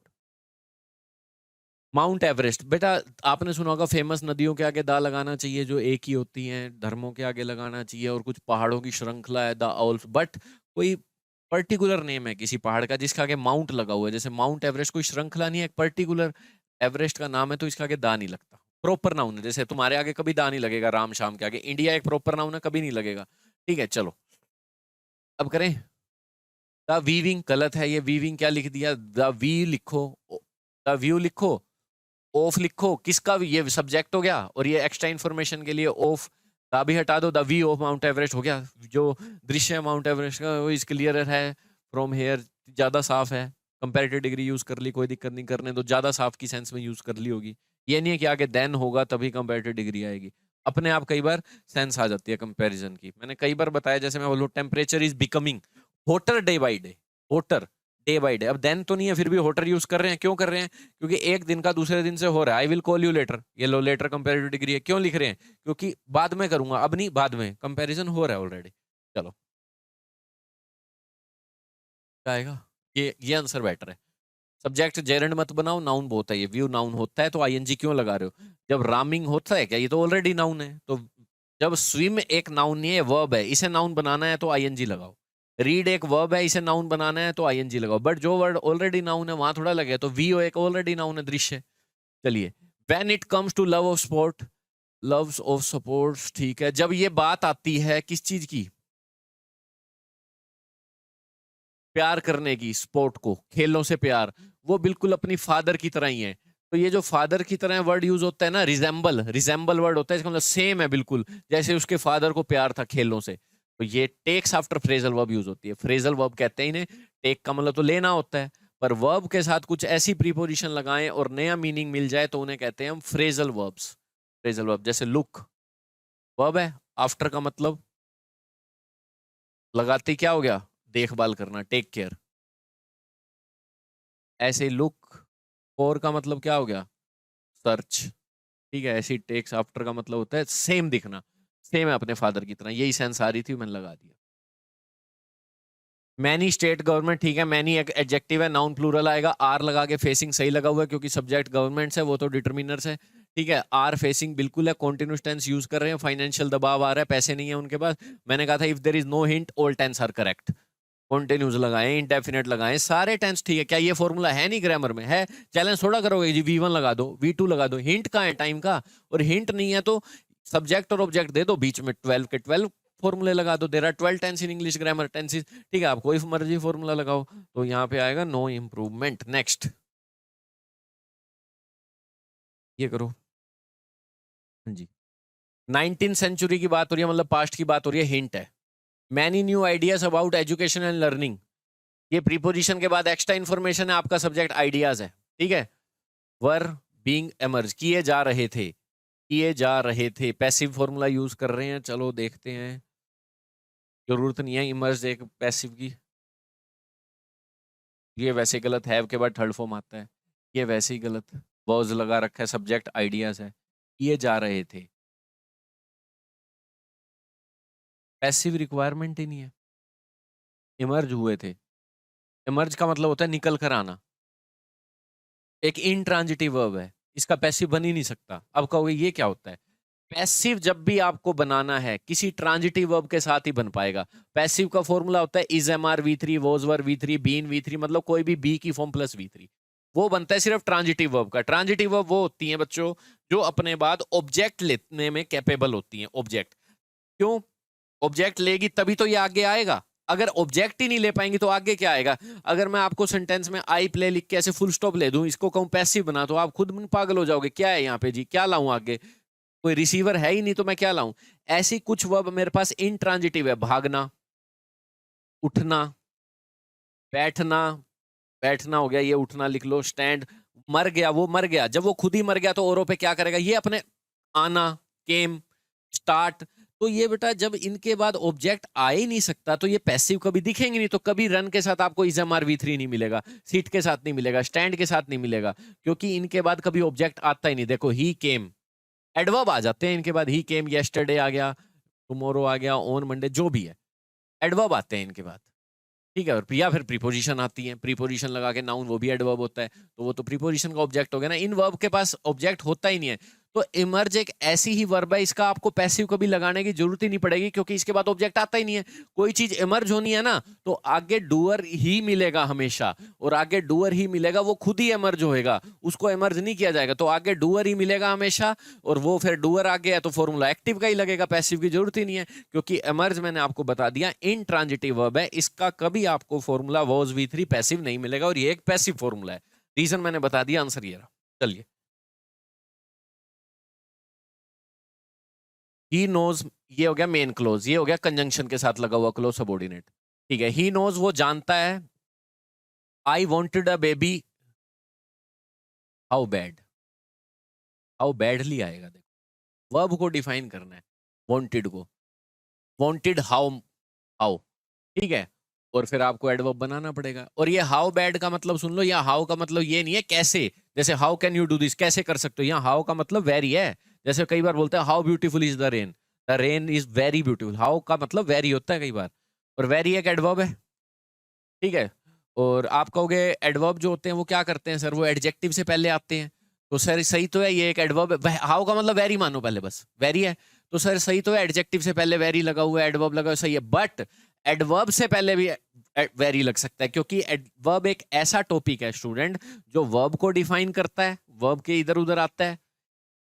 माउंट एवरेस्ट, बेटा आपने सुना होगा फेमस नदियों के आगे दा लगाना चाहिए जो एक ही होती हैं, धर्मों के आगे लगाना चाहिए, और कुछ पहाड़ों की श्रृंखला है द ऑल्स, बट कोई पर्टिकुलर नेम है किसी पहाड़ का जिसका आगे माउंट लगा हुआ है, जैसे माउंट एवरेस्ट कोई श्रृंखला नहीं है, एक पर्टिकुलर एवरेस्ट का नाम है, तो इसका आगे दा नहीं लगता, प्रॉपर नाउन है। जैसे तुम्हारे आगे कभी दा नहीं लगेगा राम शाम के आगे, इंडिया एक प्रॉपर नाउन है, कभी नहीं लगेगा। ठीक है, चलो अब करें। द वीविंग गलत है, ये वीविंग क्या लिख दिया, द वी लिखो, द व्यू लिखो, ऑफ लिखो, किसका ये सब्जेक्ट हो गया, और ये एक्स्ट्रा इन्फॉर्मेशन के लिए ऑफ, दा भी हटा दो, the view of Mount Everest हो गया, जो दृश्य है माउंट एवरेस्ट का वो इज क्लियर है फ्रॉम हेयर, ज्यादा साफ है, कंपैरेटिव डिग्री यूज कर ली, कोई दिक्कत नहीं, करने दो, ज्यादा साफ की सेंस में यूज कर ली होगी, ये नहीं है कि आगे देन होगा तभी कंपैरेटिव डिग्री आएगी, अपने आप कई बार सेंस आ जाती है कंपैरिजन की। मैंने कई बार बताया, जैसे मैं बोलूं temperature is becoming voter day by day, voter day by day, अब देन तो नहीं है फिर भी होटर यूज कर रहे हैं, क्यों कर रहे हैं, क्योंकि एक दिन का दूसरे दिन से हो रहा है, I will call you later, ये लो लेटर कंपैरेटिव डिग्री है, क्यों लिख रहे हैं, क्योंकि बाद में करूंगा, अब नहीं, बाद में कंपैरिजन हो रहा है ऑलरेडी। चलो क्या आएगा, ये आंसर बेटर है। सब्जेक्ट जेरेंड मत बनाओ, नाउन बहुत है, ये व्यू नाउन होता है तो आईएनजी क्यों लगा रहे हो, जब रामिंग होता है क्या, ये तो ऑलरेडी नाउन है, तो जब स्विम एक नाउन नहीं है वर्ब है, इसे नाउन बनाना है तो आईएनजी लगाओ, रीड एक वर्ब है, इसे नाउन बनाना है तो आईएनजी लगाओ, बट जो वर्ड ऑलरेडी नाउन है वहां थोड़ा लगे, तो वी एक ऑलरेडी नाउन है, दृश्य। चलिए, when it comes to love of sport, loves of sports, ठीक है, जब ये बात आती है किस चीज की, प्यार करने की, स्पोर्ट को, खेलों से प्यार, वो बिल्कुल अपनी फादर की तरह ही है, तो ये जो फादर की तरह वर्ड यूज होता है ना, रिजेंबल, रिजेंबल वर्ड होता है, इसका मतलब सेम है बिल्कुल, जैसे उसके फादर को प्यार था खेलों से, तो ये takes after phrasal verb use होती है, फ्रेजल वर्ब कहते हैं इन्हें, टेक का मतलब तो लेना होता है, पर वर्ब के साथ कुछ ऐसी प्रीपोजिशन लगाएं और नया मीनिंग मिल जाए तो उन्हें कहते हैं हम फ्रेजल वर्ब्स। फ्रेजल वर्ब जैसे लुक वर्ब है, आफ्टर का मतलब लगाते क्या हो गया, देखभाल करना, टेक केयर, ऐसे लुक फॉर का मतलब क्या हो गया, सर्च, ठीक है, ऐसी टेक्स आफ्टर का मतलब होता है सेम दिखना, सेम है अपने फादर की तरह, यही सेंस आ रही थी, मैंने लगा दिया। मैनी स्टेट गवर्नमेंट, ठीक है, मैनी एक एडजेक्टिव है, नाउन प्लूरल आएगा, आर लगा के, फेसिंग सही लगा हुआ है क्योंकि सब्जेक्ट गवर्नमेंट्स है, वो तो डिटर्मिनर्स है, ठीक है, आर फेसिंग बिल्कुल है, कॉन्टिन्यूस टेंस यूज कर रहे हैं, फाइनेंशियल दबाव आ रहा है, पैसे नहीं है उनके पास, मैंने कहा था if there is no hint all tense are correct, continuous लगाएं, इंडेफिनेट लगाएं, सारे टेंस ठीक है, क्या ये फॉर्मूला है नहीं ग्रामर में, है, चैलेंज थोड़ा करोगे जी, V1 लगा दो, V2 लगा दो, हिंट कहाँ है टाइम का, और हिंट नहीं है तो सब्जेक्ट और ऑब्जेक्ट दे दो बीच में, 12 के 12 फॉर्मूले लगा दो, there are 12 tense in English grammar tenses, ठीक है, आप कोई मर्जी फॉर्मूला लगाओ, तो यहाँ पे आएगा नो इम्प्रूवमेंट। नेक्स्ट, ये करो, हाँ जी, 19th सेंचुरी की बात हो रही है, मतलब पास्ट की बात हो रही है, हिंट है, many new ideas about education and learning, ये प्रीपोजिशन के बाद एक्स्ट्रा इन्फॉर्मेशन है, आपका सब्जेक्ट आइडियाज है, ठीक है, वर बीइंग एमर्ज, किए जा रहे थे, किए जा रहे थे, पैसिव फॉर्मूला यूज कर रहे हैं, चलो देखते हैं, जरूरत नहीं है इमर्ज एक पैसिव की, ये वैसे गलत है के बाद थर्ड फॉर्म आता है, ये वैसे ही गलत, वॉज लगा रखा है, सब्जेक्ट आइडियाज है, किए जा रहे थे, पैसिव रिक्वायरमेंट ही नहीं है, इमर्ज हुए थे, इमर्ज का मतलब होता है निकल कर आना, एक इंट्रांजिटिव वर्ब है, इसका पैसिव बन ही नहीं सकता। अब कहोगे ये क्या होता है, पैसिव जब भी आपको बनाना है किसी ट्रांजिटिव वर्ब के साथ ही बन पाएगा, पैसिव का फॉर्मूला होता है is am are V3, was were V3, been V3, मतलब कोई भी बी की फॉर्म प्लस V3, वो बनता है सिर्फ ट्रांजिटिव वर्ब का। ट्रांजिटिव वर्ब वो होती हैं बच्चों जो अपने बाद ऑब्जेक्ट लेने में कैपेबल होती हैं, ऑब्जेक्ट, क्यों, ऑब्जेक्ट लेगी तभी तो ये आगे आएगा, अगर ऑब्जेक्ट ही नहीं ले पाएंगे तो आगे क्या आएगा, अगर मैं आपको सेंटेंस में आई प्ले लिख के ऐसे फुल स्टॉप ले दूं, इसको कहूं पैसिव बना, तो आप खुद पागल हो जाओगे, क्या है यहाँ पे जी, क्या लाऊं आगे, कोई रिसीवर है ही नहीं तो मैं क्या लाऊं, ऐसी कुछ वर्ब मेरे पास इंट्रांजिटिव है, भागना, उठना, बैठना, बैठना हो गया, ये उठना लिख लो, स्टैंड, मर गया, वो मर गया, जब वो खुद ही मर गया तो औरों पे क्या करेगा, ये अपने आना, केम, स्टार्ट, तो ये बेटा जब इनके बाद ऑब्जेक्ट आ ही नहीं सकता तो ये पैसिव कभी दिखेंगे नहीं, तो कभी रन के साथ आपको इज एम आर वी3 नहीं मिलेगा, सीट के साथ नहीं मिलेगा, स्टैंड के साथ नहीं मिलेगा, क्योंकि इनके बाद कभी ऑब्जेक्ट आता ही नहीं। देखो ही केम, एडवर्ब आ जाते हैं इनके बाद, ही केम येस्टरडे आ गया, टुमारो आ गया, ऑन मंडे, जो भी है एडवर्ब आते हैं इनके बाद, ठीक है। और या फिर प्रीपोजिशन आती है, प्रीपोजिशन लगा के नाउन, वो भी एडवर्ब होता है, तो वो तो प्रीपोजिशन का ऑब्जेक्ट हो गया ना। इन वर्ब के पास ऑब्जेक्ट होता ही नहीं है, तो इमर्ज एक ऐसी ही वर्ब है, इसका आपको पैसिव कभी लगाने की जरूरत ही नहीं पड़ेगी, क्योंकि इसके बाद ऑब्जेक्ट आता ही नहीं है। कोई चीज इमर्ज होनी है ना तो आगे डूअर ही मिलेगा हमेशा, और आगे डूअर ही मिलेगा, वो खुद ही इमर्ज होएगा, उसको इमर्ज नहीं किया जाएगा, तो आगे डूअर ही मिलेगा हमेशा, और वो फिर डूअर आ गया तो फॉर्मूला एक्टिव का ही लगेगा, पैसिव की जरूरत ही नहीं है, क्योंकि इमर्ज मैंने आपको बता दिया इनट्रांजिटिव वर्ब है, इसका कभी आपको फॉर्मूला वॉज वी3 पैसिव नहीं मिलेगा, और ये एक पैसिव फॉर्मूला है। रीजन मैंने बता दिया, आंसर ये रहा। चलिए, ही नोज, ये हो गया मेन क्लोज, ये हो गया कंजंक्शन के साथ लगा हुआ क्लोज सबऑर्डिनेट, ठीक है। ही नोज, वो जानता है, I wanted a baby, how bad, how badly आएगा, देखो वर्ब को डिफाइन करना है, वॉन्टेड को, वॉन्टेड हाउ, हाउ, ठीक है, और फिर आपको एडवर्ब बनाना पड़ेगा। और ये हाउ बैड का मतलब सुन लो, या हाउ का मतलब ये नहीं है कैसे, जैसे how can you do this, कैसे कर सकते हो, यहाँ हाउ का मतलब वेरी है, जैसे कई बार बोलते हैं how beautiful is the rain is very beautiful, how का मतलब वेरी होता है कई बार, और वेरी एक एडवर्ब है, ठीक है। और आप कहोगे एडवर्ब जो होते हैं वो क्या करते हैं सर, वो एडजेक्टिव से पहले आते हैं, तो सर सही तो है, ये एक एडवर्ब है, हाउ का मतलब वेरी मानो पहले, बस वेरी है, तो सर सही तो है, एडजेक्टिव से पहले वेरी लगा हुआ है, एडवर्ब लगा हुआ है, सही है, बट एडवर्ब से पहले भी वेरी लग सकता है, क्योंकि एडवर्ब एक ऐसा टॉपिक है स्टूडेंट जो वर्ब को डिफाइन करता है, वर्ब के इधर उधर आता है,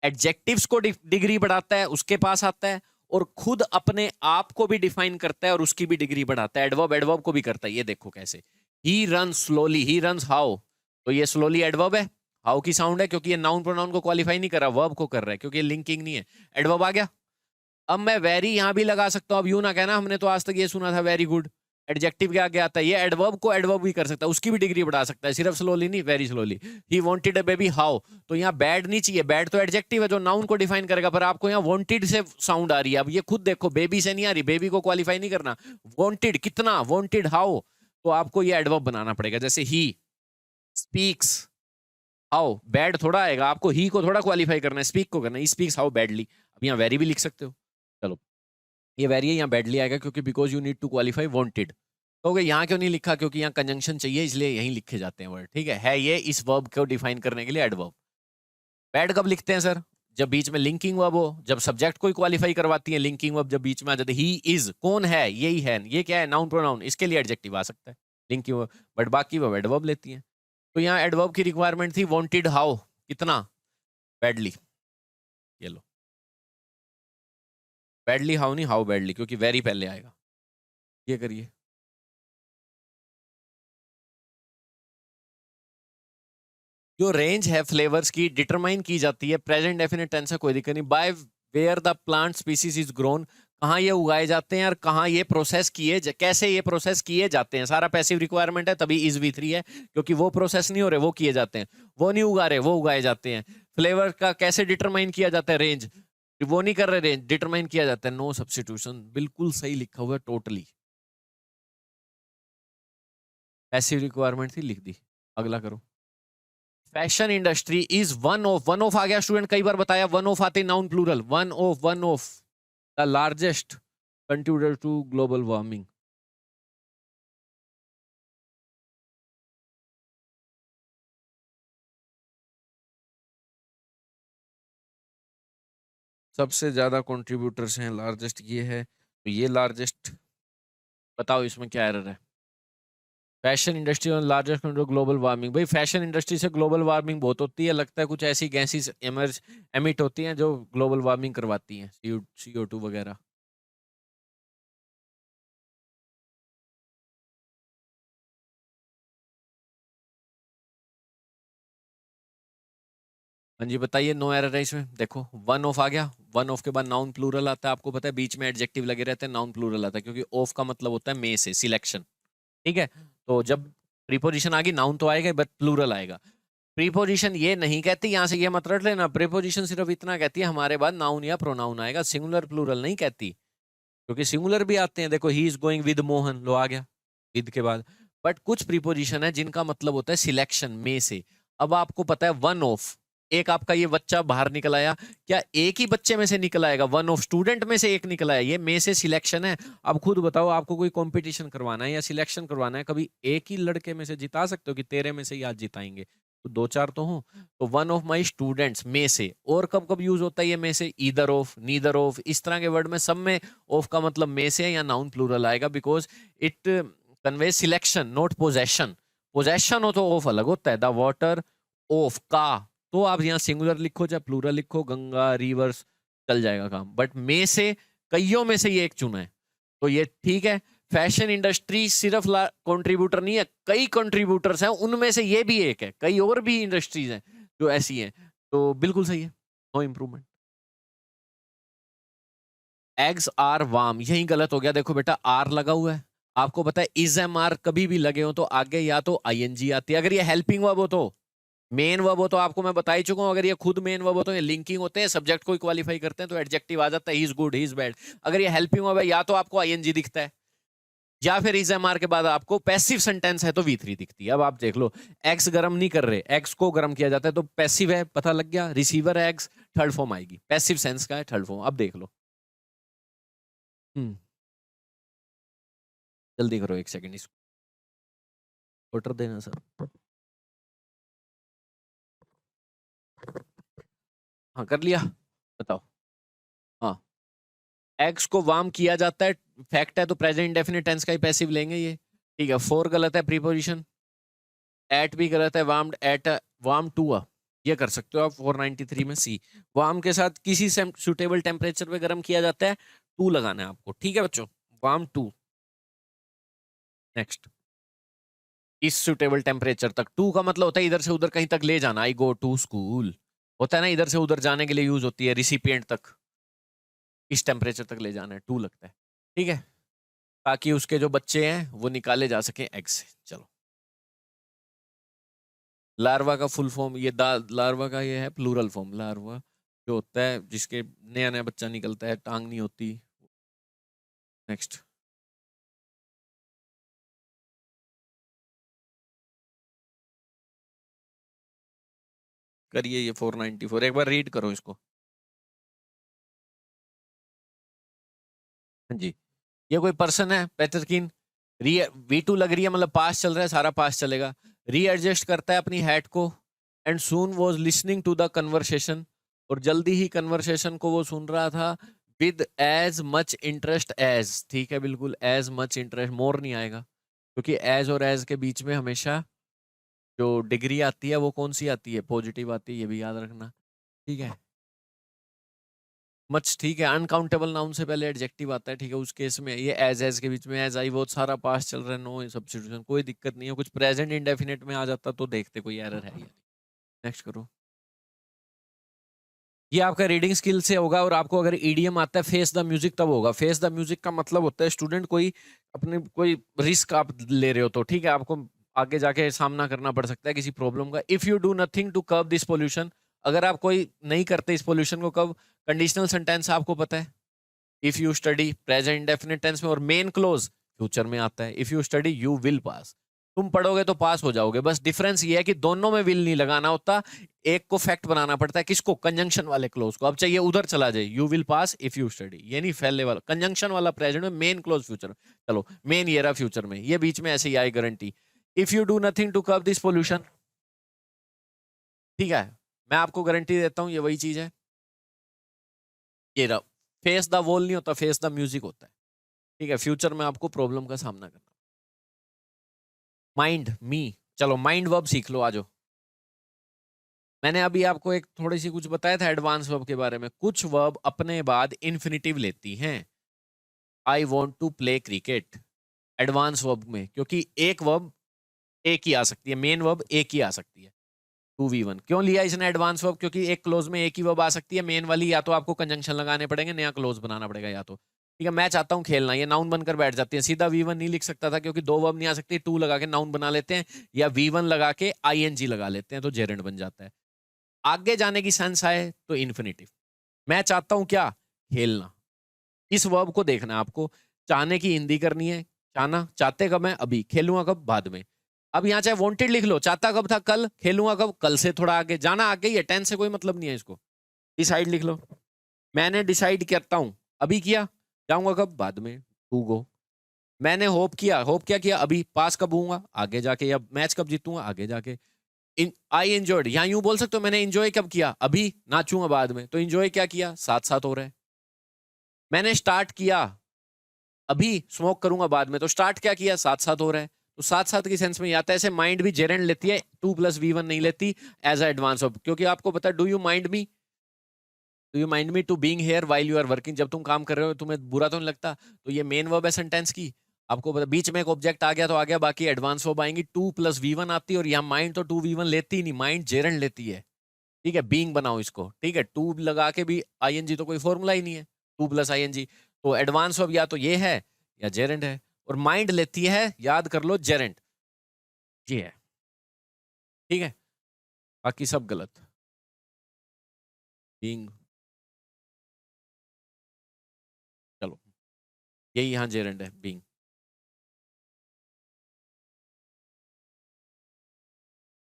एडजेक्टिव्स को डिग्री बढ़ाता है, उसके पास आता है, और खुद अपने आप को भी डिफाइन करता है और उसकी भी डिग्री बढ़ाता है, एडवर्ब एडवर्ब को भी करता है। ये देखो कैसे, he run slowly, he run how, तो ये स्लोली एडवर्ब है, हाउ की साउंड है, क्योंकि ये नाउन प्रोनाउन को क्वालिफाई नहीं कर रहा, वर्ब को कर रहा है, क्योंकि ये लिंकिंग नहीं है, एडवर्ब आ गया। अब मैं वेरी यहां भी लगा सकता हूं, अब यूं ना कहना हमने तो आज तक ये सुना था वेरी गुड, एडजेक्टिव के आगे आता है, ये एडवर्ब को एडवर्ब भी कर सकता है, उसकी भी डिग्री बढ़ा सकता है, सिर्फ स्लोली नहीं, very slowly. He wanted a baby how, तो यहाँ बैड नहीं चाहिए, बैड तो एडजेक्टिव है जो नाउन को डिफाइन करेगा, पर आपको यहाँ वांटेड से साउंड आ रही है, अब ये खुद देखो बेबी से नहीं आ रही, बेबी को क्वालिफाई नहीं करना, वांटेड कितना, वांटेड हाउ, तो आपको ये एडवर्ब बनाना पड़ेगा, जैसे ही स्पीक्स हाउ, बैड थोड़ा आएगा, आपको ही को थोड़ा क्वालिफाई करना है, स्पीक को करना है, स्पीक्स हाउ बैडली, अब यहाँ वेरी भी लिख सकते हो, चलो ये वेरी है, यहाँ बैडली आएगा, क्योंकि because you need to qualify wanted, तो यहाँ क्यों नहीं लिखा, क्योंकि यहाँ कंजंक्शन चाहिए, इसलिए यहीं लिखे जाते हैं वर्ड, ठीक है ये इस वर्ब को डिफाइन करने के लिए एडवर्ब। बैड कब लिखते हैं सर, जब बीच में लिंकिंग वर्ब हो, जब सब्जेक्ट को क्वालिफाई करवाती है लिंकिंग वर्ब, जब बीच में आ जाते, ही इज कौन है, यही है, ये क्या है, नाउन प्रोनाउन, इसके लिए एडजेक्टिव आ सकता है लिंकिंग वर्ब, बट बाकी वर्ब एडवर्ब लेती है। तो यहाँ एडवर्ब की रिक्वायरमेंट थी वांटेड हाउ, कितना बैडली, ये लो बैडली हाउ नहीं, हाउ बैडली, क्योंकि वेरी पहले आएगा, ये करिए। जो रेंज है फ्लेवर्स की डिटरमाइन की जाती है प्रेजेंट डेफिनेट टेंस से, कोई दिक्कत नहीं, by where the plant species is grown, कहाँ ये उगाए जाते हैं और कहाँ ये प्रोसेस किए कैसे ये प्रोसेस किए जाते हैं, सारा पैसिव रिक्वायरमेंट है, तभी इज वी3 है, क्योंकि वो प्रोसेस नहीं हो रहे, वो किए जाते हैं, वो नहीं उगा रहे, वो उगाए जाते हैं। फ्लेवर का कैसे डिटरमाइन किया जाता है, रेंज, वो नहीं कर रहे, रेंज डिटरमाइन किया जाता है, नो सब्स्टिट्यूशन, बिल्कुल सही लिखा हुआ है, टोटली पैसिव रिक्वायरमेंट थी, लिख दी। अगला करो, fashion industry is one of आ गया स्टूडेंट, कई बार बताया, वन ऑफ आते noun plural, one of the largest contributor to global warming, सबसे ज्यादा कंट्रीब्यूटर्स हैं, लार्जेस्ट ये है, तो ये लार्जेस्ट, बताओ इसमें क्या एरर है, फैशन इंडस्ट्री और लार्जेस्ट ग्लोबल वार्मिंग, भाई फैशन इंडस्ट्री से ग्लोबल वार्मिंग बहुत होती है, लगता है कुछ ऐसी गैसेस एमर्ज एमिट होती हैं जो ग्लोबल वार्मिंग करवाती हैं, CO2 वगैरह। हाँ जी बताइए, नो एरर है इसमें, देखो वन ऑफ आ गया, वन ऑफ के बाद नाउन प्लूरल आता है, आपको पता है बीच में एडजेक्टिव लगे रहते हैं, नाउन प्लूरल आता है, क्योंकि ऑफ का मतलब होता है में से, सिलेक्शन, ठीक है। तो जब प्रीपोजिशन आ गई, नाउन तो आएगा बट प्लूरल आएगा। प्रीपोजिशन ये नहीं कहती, यहाँ से ये मत रट लेना, प्रीपोजिशन सिर्फ इतना कहती है हमारे बाद नाउन या प्रोनाउन आएगा, सिंगुलर प्लूरल नहीं कहती, क्योंकि सिंगुलर भी आते हैं, देखो he is going with Mohan, लो आ गया विद के बाद। बट कुछ प्रीपोजिशन है जिनका मतलब होता है सिलेक्शन में से। अब आपको पता है वन ऑफ, एक आपका ये बच्चा बाहर निकल आया, क्या एक ही बच्चे में से निकल आएगा? वन ऑफ स्टूडेंट में से एक निकल आया, ये में से सिलेक्शन है। अब खुद बताओ, आपको कोई कंपटीशन करवाना है या सिलेक्शन करवाना है, कभी एक ही लड़के में से जिता सकते हो कि तेरे में से ही आज जिताएंगे? तो दो चार तो हो। तो वन ऑफ माई स्टूडेंट्स में से, और कब कब यूज होता है ये में से? ईदर ऑफ, नीदर ऑफ, इस तरह के वर्ड में सब में ऑफ का मतलब में से या नाउन प्लूरल आएगा, because it convey selection not possession. Possession हो तो ऑफ अलग होता है, द वाटर ऑफ का, तो आप यहाँ सिंगुलर लिखो चाहे प्लूरल लिखो, गंगा रिवर्स, चल जाएगा काम। बट में से कईयों में से ये एक चुना है, तो ये ठीक है। फैशन इंडस्ट्री सिर्फ कंट्रीब्यूटर नहीं है, कई कंट्रीब्यूटर्स हैं, उनमें से ये भी एक है। कई और भी इंडस्ट्रीज हैं जो ऐसी हैं, तो बिल्कुल सही है, no improvement. Eggs are warm, यही गलत हो गया। देखो बेटा आर लगा हुआ है, आपको पता है इज एम आर कभी भी लगे हो तो आगे या तो आईएनजी आती है। अगर ये हेल्पिंग वर्ब हो तो, मेन वर्ब हो तो आपको मैं बता ही चुका हूं, अगर ये खुद मेन वर्ब हो तो ये लिंकिंग होते हैं, सब्जेक्ट को क्वालिफाई करते हैं तो एडजेक्टिव आ जाता है, he is good he is bad. अगर ये हेल्पिंग वर्ब है या तो आपको आईएनजी दिखता है, या फिर इज एम आर के बाद आपको पैसिव सेंटेंस है तो वी3 दिखती है। अब आप देख लो, एक्स गर्म नहीं कर रहे, एक्स को गर्म किया जाता है तो पैसिव है, पता लग गया। रिसीवर है एक्स, थर्ड फॉर्म आएगी, पैसिव सेंस का है, थर्ड फॉर्म। अब देख लो, हम्म जल्दी करो, एक सेकंड इसको ऑर्डर देना सर। हाँ कर लिया, बताओ। हाँ, एक्स को वार्म किया जाता है, फैक्ट है तो प्रेजेंट इंडेफिनिट टेंस का ही पैसिव लेंगे ये, ठीक है। फोर गलत है प्रीपोजिशन, एट भी गलत है, वार्म्ड एट, वार्म टू ये कर सकते हो आप 493 में सी। वार्म के साथ किसी सुटेबल टेम्परेचर पे गर्म किया जाता है, टू लगाना है आपको, ठीक है बच्चों, वार्म टू। नेक्स्ट, इस सुटेबल टेम्परेचर तक, टू का मतलब होता है इधर से उधर कहीं तक ले जाना, आई गो टू स्कूल होता है ना, इधर से उधर जाने के लिए यूज होती है, रिसिपिएंट तक, इस टेम्परेचर तक ले जाना है, टू लगता है, ठीक है, ताकि उसके जो बच्चे हैं वो निकाले जा सके एग से। चलो, लार्वा का फुल फॉर्म, ये लार्वा का ये है प्लूरल फॉर्म, लार्वा जो होता है जिसके नया नया बच्चा निकलता है, टांग नहीं होती। नेक्स्ट, करिए ये 494, एक बार रीड करो इसको। हाँ जी, ये कोई पर्सन है पेटरकिन, री V2 लग रही है, मतलब पास चल रहा है, सारा पास चलेगा। रीएडजस्ट करता है अपनी हैट को, and soon was listening to the conversation, और जल्दी ही कन्वर्सेशन को वो सुन रहा था, with as much interest as, ठीक है बिल्कुल, एज मच इंटरेस्ट, मोर नहीं आएगा, क्योंकि एज और एज के बीच में हमेशा जो डिग्री आती है वो कौन सी आती है? पॉजिटिव आती है, ये भी याद रखना, ठीक है। मच ठीक है, अनकाउंटेबल नाउन से पहले एडजेक्टिव आता है, ठीक है, उस केस में ये एज के बीच में एज आई, बहुत सारा पास चल रहा है, नो सब्स्टिट्यूशन, कोई दिक्कत नहीं है। कुछ प्रेजेंट इंडेफिनिट में आ जाता तो देखते कोई एरर है या नहीं। नेक्स्ट करो, ये आपका रीडिंग स्किल से होगा, और आपको अगर ईडीएम आता है फेस द म्यूजिक तब होगा। फेस द म्यूजिक का मतलब होता है स्टूडेंट कोई अपने कोई रिस्क आप ले रहे हो तो, ठीक है, आपको आगे जाके सामना करना पड़ सकता है किसी प्रॉब्लम का। If you do nothing to curb this pollution, अगर आप कोई नहीं करते इस पोल्यूशन को, कब? कंडीशनल सेंटेंस आपको पता है, if you study present indefinite tense में, और मेन क्लोज फ्यूचर में आता है, if you study you will pass, तुम पढ़ोगे तो पास हो जाओगे। बस डिफरेंस ये है कि दोनों में विल नहीं लगाना होता, एक को फैक्ट बनाना पड़ता है, किसको? कंजंक्शन वाले क्लोज को। अब चाहिए उधर चला जाए, you will pass if you study, ये नहीं फैलने वाला, कंजंक्शन वाला प्रेजेंट में, मेन क्लोज फ्यूचर। चलो, मेन ये रहा फ्यूचर में, ये बीच में ऐसे ही I guarantee, if you do nothing to curb this pollution, ठीक है, मैं आपको गारंटी देता हूं ये वही चीज है। ये रहा, फेस द वॉल नहीं होता, फेस द म्यूजिक होता है, ठीक है, फ्यूचर में आपको प्रॉब्लम का सामना करना। माइंड मी, चलो माइंड वर्ब सीख लो, आजो। मैंने अभी आपको एक थोड़ी सी कुछ बताया था एडवांस वर्ब के बारे में, कुछ वर्ब अपने बाद इन्फिनिटिव लेती हैं। I want to play cricket, advance verb में, क्योंकि एक वर्ब एक ही आ सकती है, मेन वर्ब एक ही आ सकती है। 2v1 क्यों लिया इसने एडवांस वर्ब? क्योंकि एक क्लोज में एक ही वर्ब आ सकती है, मेन वाली या तो आपको कंजंक्शन लगाने पड़ेंगे, नया क्लोज बनाना पड़ेगा, या तो, ठीक है। मैं चाहता हूं खेलना, ये नाउन बनकर बैठ जाती है, सीधा V1 नहीं लिख सकता था क्योंकि दो वर्ब नहीं आ सकती, टू लगा के नाउन बना लेते हैं, या V1 लगा के ING लगा लेते हैं तो जेरेंड बन जाता है। आगे जाने की सेंस आए तो इन्फिनिटिव। मैं चाहता हूं क्या? खेलना, इस वर्ब को देखना है आपको। चाहने की हिंदी करनी है, चाहना, चाहते कब है अभी, खेलूंगा कब बाद में। अब यहाँ चाहे वांटेड लिख लो, चाहता कब था कल, खेलूंगा कब कल से थोड़ा आगे, जाना आगे ही है, टेंस से कोई मतलब नहीं है इसको। डिसाइड लिख लो, मैंने डिसाइड करता हूं, अभी किया, जाऊंगा कब बाद में, टू गो। मैंने होप किया, होप क्या किया अभी, पास कब होऊंगा आगे जाके, या मैच कब जीतूंगा आगे जाके। आई एंजॉयड, यहाँ यूं बोल सकते हो मैंने एंजॉय कब किया अभी, नाचूंगा बाद में, तो एंजॉय क्या किया साथ साथ हो रहा है। मैंने स्टार्ट किया अभी, स्मोक करूंगा बाद में, तो स्टार्ट क्या किया साथ साथ हो रहा है। तो साथ साथ की सेंस में ही आता है। ऐसे माइंड भी जेरेंड लेती है, 2+V1 नहीं लेती एज एडवांस ऑफ, क्योंकि आपको पता है do you mind me, do you mind me to being here while you are working, जब तुम काम कर रहे हो तुम्हें बुरा तो नहीं लगता, तो ये मेन वर्ब है सेंटेंस की। आपको पता बीच में एक ऑब्जेक्ट आ गया तो आ गया, बाकी एडवांस वर्ब आएंगी, 2+V1 आती है, और यहाँ माइंड तो 2V1 लेती ही नहीं, माइंड जेरेंड लेती है। ठीक है, बीइंग बनाओ इसको, ठीक है, टू लगा के भी आईएनजी तो कोई फॉर्मूला ही नहीं है, 2+ING। तो एडवांस वर्ब या तो ये है या जेरेंड है, और माइंड लेती है, याद कर लो जेरेंड, ये है। ठीक है, बाकी सब गलत। बीइंग, चलो यही यहाँ जेरेंड है, बीइंग।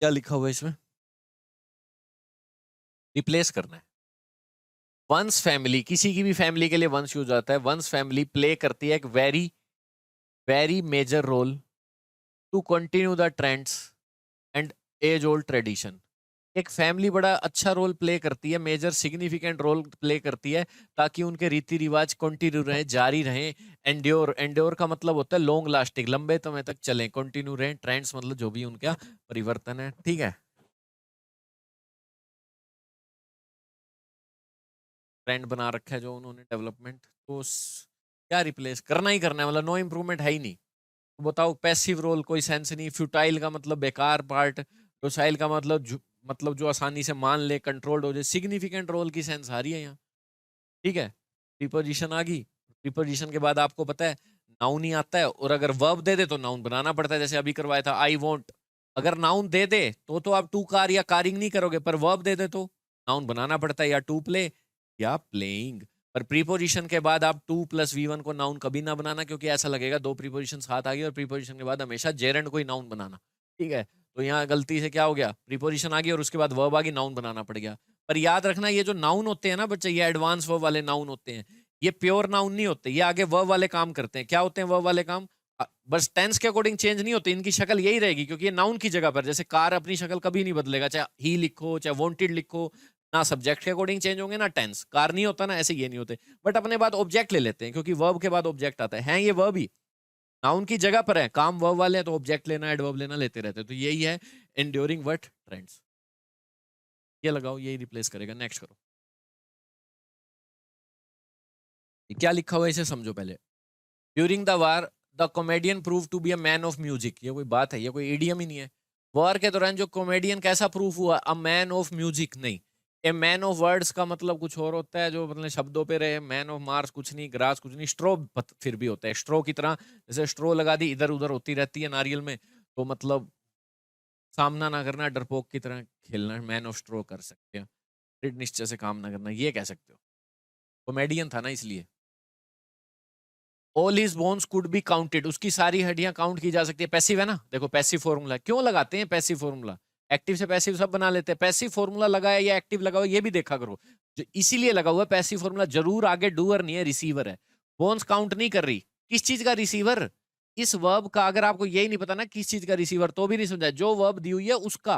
क्या लिखा हुआ है इसमें, रिप्लेस करना है। वंस फैमिली, किसी की भी फैमिली के लिए वंस यूज आता है। वंस फैमिली प्ले करती है एक very very major role to continue the trends and as old tradition. एक फैमिली बड़ा अच्छा रोल प्ले करती है, मेजर सिग्निफिकेंट रोल प्ले करती है, ताकि उनके रीति रिवाज कंटिन्यू रहे, जारी रहे। एंड्योर, एंड्योर का मतलब होता है लॉन्ग लास्टिंग, लंबे समय तक चले, कंटिन्यू रहे। ट्रेंड्स मतलब जो भी उनका परिवर्तन है, ठीक है, ट्रेंड बना रखा है जो उन्होंने डेवलपमेंट, तो क्या रिप्लेस करना ही करना है, मतलब नो इम्प्रूवमेंट है ही नहीं। तो बताओ, पैसिव रोल कोई सेंस नहीं, फ्यूटाइल का मतलब बेकार पार्ट, डोसाइल का मतलब मतलब जो आसानी से मान ले, कंट्रोल्ड हो जाए। सिग्निफिकेंट रोल की सेंस आ रही है यहाँ, ठीक है। प्रीपोजिशन आ गई, प्रीपोजिशन के बाद आपको पता है नाउन ही आता है, और अगर वर्ब दे दे तो नाउन बनाना पड़ता है, जैसे अभी करवाया था आई वॉन्ट। अगर नाउन दे दे तो आप टू कार या कारिंग नहीं करोगे, पर वर्ब दे दे तो नाउन बनाना पड़ता है, या टू प्ले या प्लेइंग। पर प्रीपोजिशन के बाद आप 2+V1 को नाउन कभी ना बनाना, क्योंकि ऐसा लगेगा दो प्रीपोजिशन साथ आ गई, और प्रीपोजिशन के बाद हमेशा जेरेंड को ही नाउन बनाना, ठीक है। तो यहाँ गलती से क्या हो गया, प्रीपोजिशन आ गई और उसके बाद वर्ब आ गई, नाउन बनाना पड़ गया। पर याद रखना, ये जो नाउन होते हैं ना बच्चे, ये एडवांस वर्ब वाले नाउन होते हैं, ये प्योर नाउन नहीं होते, ये आगे वर्ब वाले काम करते हैं। क्या होते हैं वर्ब वाले काम, बस टेंस के अकॉर्डिंग चेंज नहीं होते, इनकी शक्ल यही रहेगी, क्योंकि ये नाउन की जगह पर, जैसे कार अपनी शक्ल कभी नहीं बदलेगा, चाहे ही लिखो चाहे वांटेड लिखो, ना सब्जेक्ट के अकॉर्डिंग चेंज होंगे ना टेंस। कार नहीं होता ना, ऐसे ये नहीं होते। बट अपने बाद ऑब्जेक्ट ले लेते हैं, क्योंकि वर्ब के बाद ऑब्जेक्ट आता है ये वर्ब ही नाउन की जगह पर है, काम वर्ब वाले हैं, तो ऑब्जेक्ट लेना एडवर्ब लेना लेते रहते हैं। तो यही है एंड्योरिंग व्हाट ट्रेंड्स, ये लगाओ, यही रिप्लेस करेगा। नेक्स्ट करो, क्या लिखा हुआ है इसे समझो पहले। During the war the comedian prove to be a man of music, ये कोई बात है, ये कोई इडियम ही नहीं है। वॉर के दौरान जो कॉमेडियन कैसा प्रूफ हुआ, अ मैन ऑफ म्यूजिक नहीं। ए मैन ऑफ वर्ड्स का मतलब कुछ और होता है, जो मतलब शब्दों पे रहे। मैन ऑफ मार्स कुछ नहीं, ग्रास कुछ नहीं, स्ट्रो फिर भी होता है, स्ट्रो की तरह, जैसे स्ट्रो लगा दी इधर उधर होती रहती है नारियल में, तो मतलब सामना ना करना, डरपोक की तरह खेलना, मैन ऑफ स्ट्रो कर सकते हैं। दृढ़ निश्चय से काम ना करना, ये कह सकते हो। कॉमेडियन था ना इसलिए। All his bones could be counted, उसकी सारी हड्डियां काउंट की जा सकती है। पैसिव है ना, देखो पैसिव फॉर्मूला क्यों लगाते हैं, पैसिव फॉर्मूला एक्टिव से पैसिव सब बना लेते हैं। पैसिव फॉर्मूला लगाया या एक्टिव लगा हुआ, ये भी देखा करो, जो इसीलिए लगा हुआ पैसिव फॉर्मूला, जरूर आगे डूअर नहीं है, रिसीवर है। बोन्स काउंट नहीं कर रही, किस चीज का रिसीवर, इस वर्ब का। अगर आपको यही नहीं पता ना किस चीज का रिसीवर, तो भी नहीं समझा, जो वर्ब दी हुई है उसका,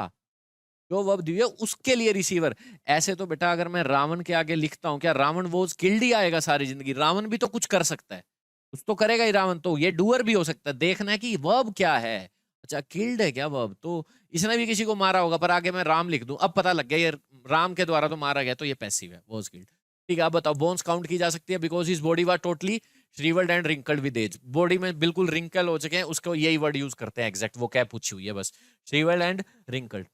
जो वर्ब दी हुई है उसके लिए रिसीवर। ऐसे तो बेटा अगर मैं रावण के आगे लिखता हूं, क्या रावण वो किल्ड ही आएगा सारी जिंदगी, रावण भी तो कुछ कर सकता है, कुछ तो करेगा ही रावण, तो ये डूअर भी हो सकता है। देखना है कि वर्ब क्या है, अच्छा किल्ड है क्या वर्ब, तो इसने भी किसी को मारा होगा, पर आगे मैं राम लिख दूं, अब पता लग गया ये राम के द्वारा तो मारा गया, तो ये पैसिव है, वॉज किल्ड। ठीक है, अब बताओ, बोन्स काउंट की जा सकती है, because his body was totally shrivelled and wrinkled with age, body में बिल्कुल रिंकल हो चुके हैं, उसको यही वर्ड यूज करते हैं एग्जैक्ट, वो क्या पूछी हुई है बस, श्रीवल्ड एंड रिंकल्ड।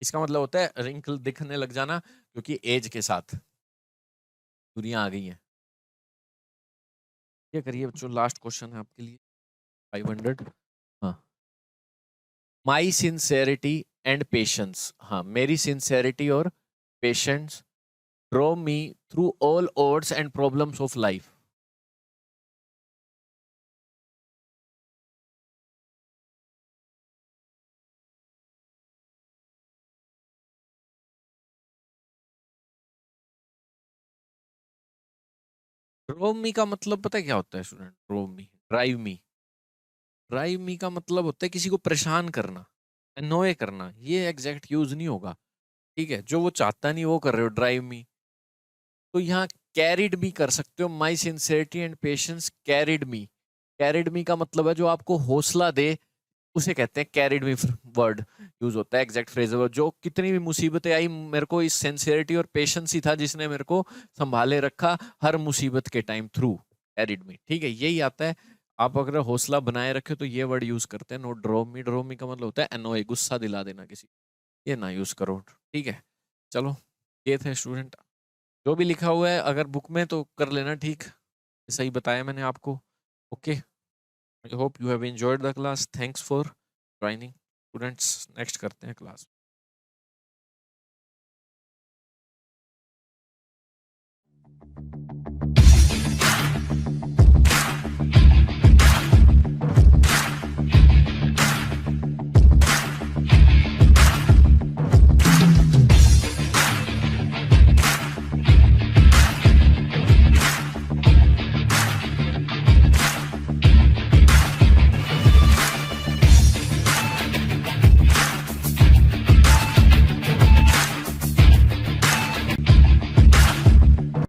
इसका मतलब होता है रिंकल दिखने लग जाना, क्योंकि एज के साथ दुनिया आ गई है। ये करिए बच्चों, लास्ट क्वेश्चन है आपके लिए, 500। हाँ, माई सिंसेरिटी एंड पेशेंस, हाँ मेरी सिंसेरिटी और patience draw me through all odds and problems of life. Drove मी का मतलब पता है क्या होता है स्टूडेंट? ड्रोव मी, ड्राइव मी। ड्राइव मी का मतलब होता है किसी को परेशान करना, अनोय करना। ये एग्जैक्ट यूज नहीं होगा, ठीक है? जो वो चाहता नहीं वो कर रहे हो, ड्राइव मी। तो यहाँ कैरिड मी कर सकते हो, my sincerity and patience carried me. Carried me का मतलब है जो आपको हौसला दे, उसे कहते हैं कैरिड मी। वर्ड यूज होता है, एग्जैक्ट फ्रेज। जो कितनी भी मुसीबतें आई, मेरे को इस सिंसियरिटी और पेशेंस ही था जिसने मेरे को संभाले रखा हर मुसीबत के टाइम थ्रू। कैरिड मी, ठीक है, यही आता है। आप अगर हौसला बनाए रखे तो ये वर्ड यूज करते हैं। No draw me, draw me का मतलब होता है एनोय, गुस्सा दिला देना किसी, ये ना यूज करो, ठीक है? चलो, ये थे स्टूडेंट। जो भी लिखा हुआ है अगर बुक में तो कर लेना, ठीक? सही बताया मैंने आपको। Okay, I hope you have enjoyed the class. Thanks for joining students. Next करते हैं क्लास।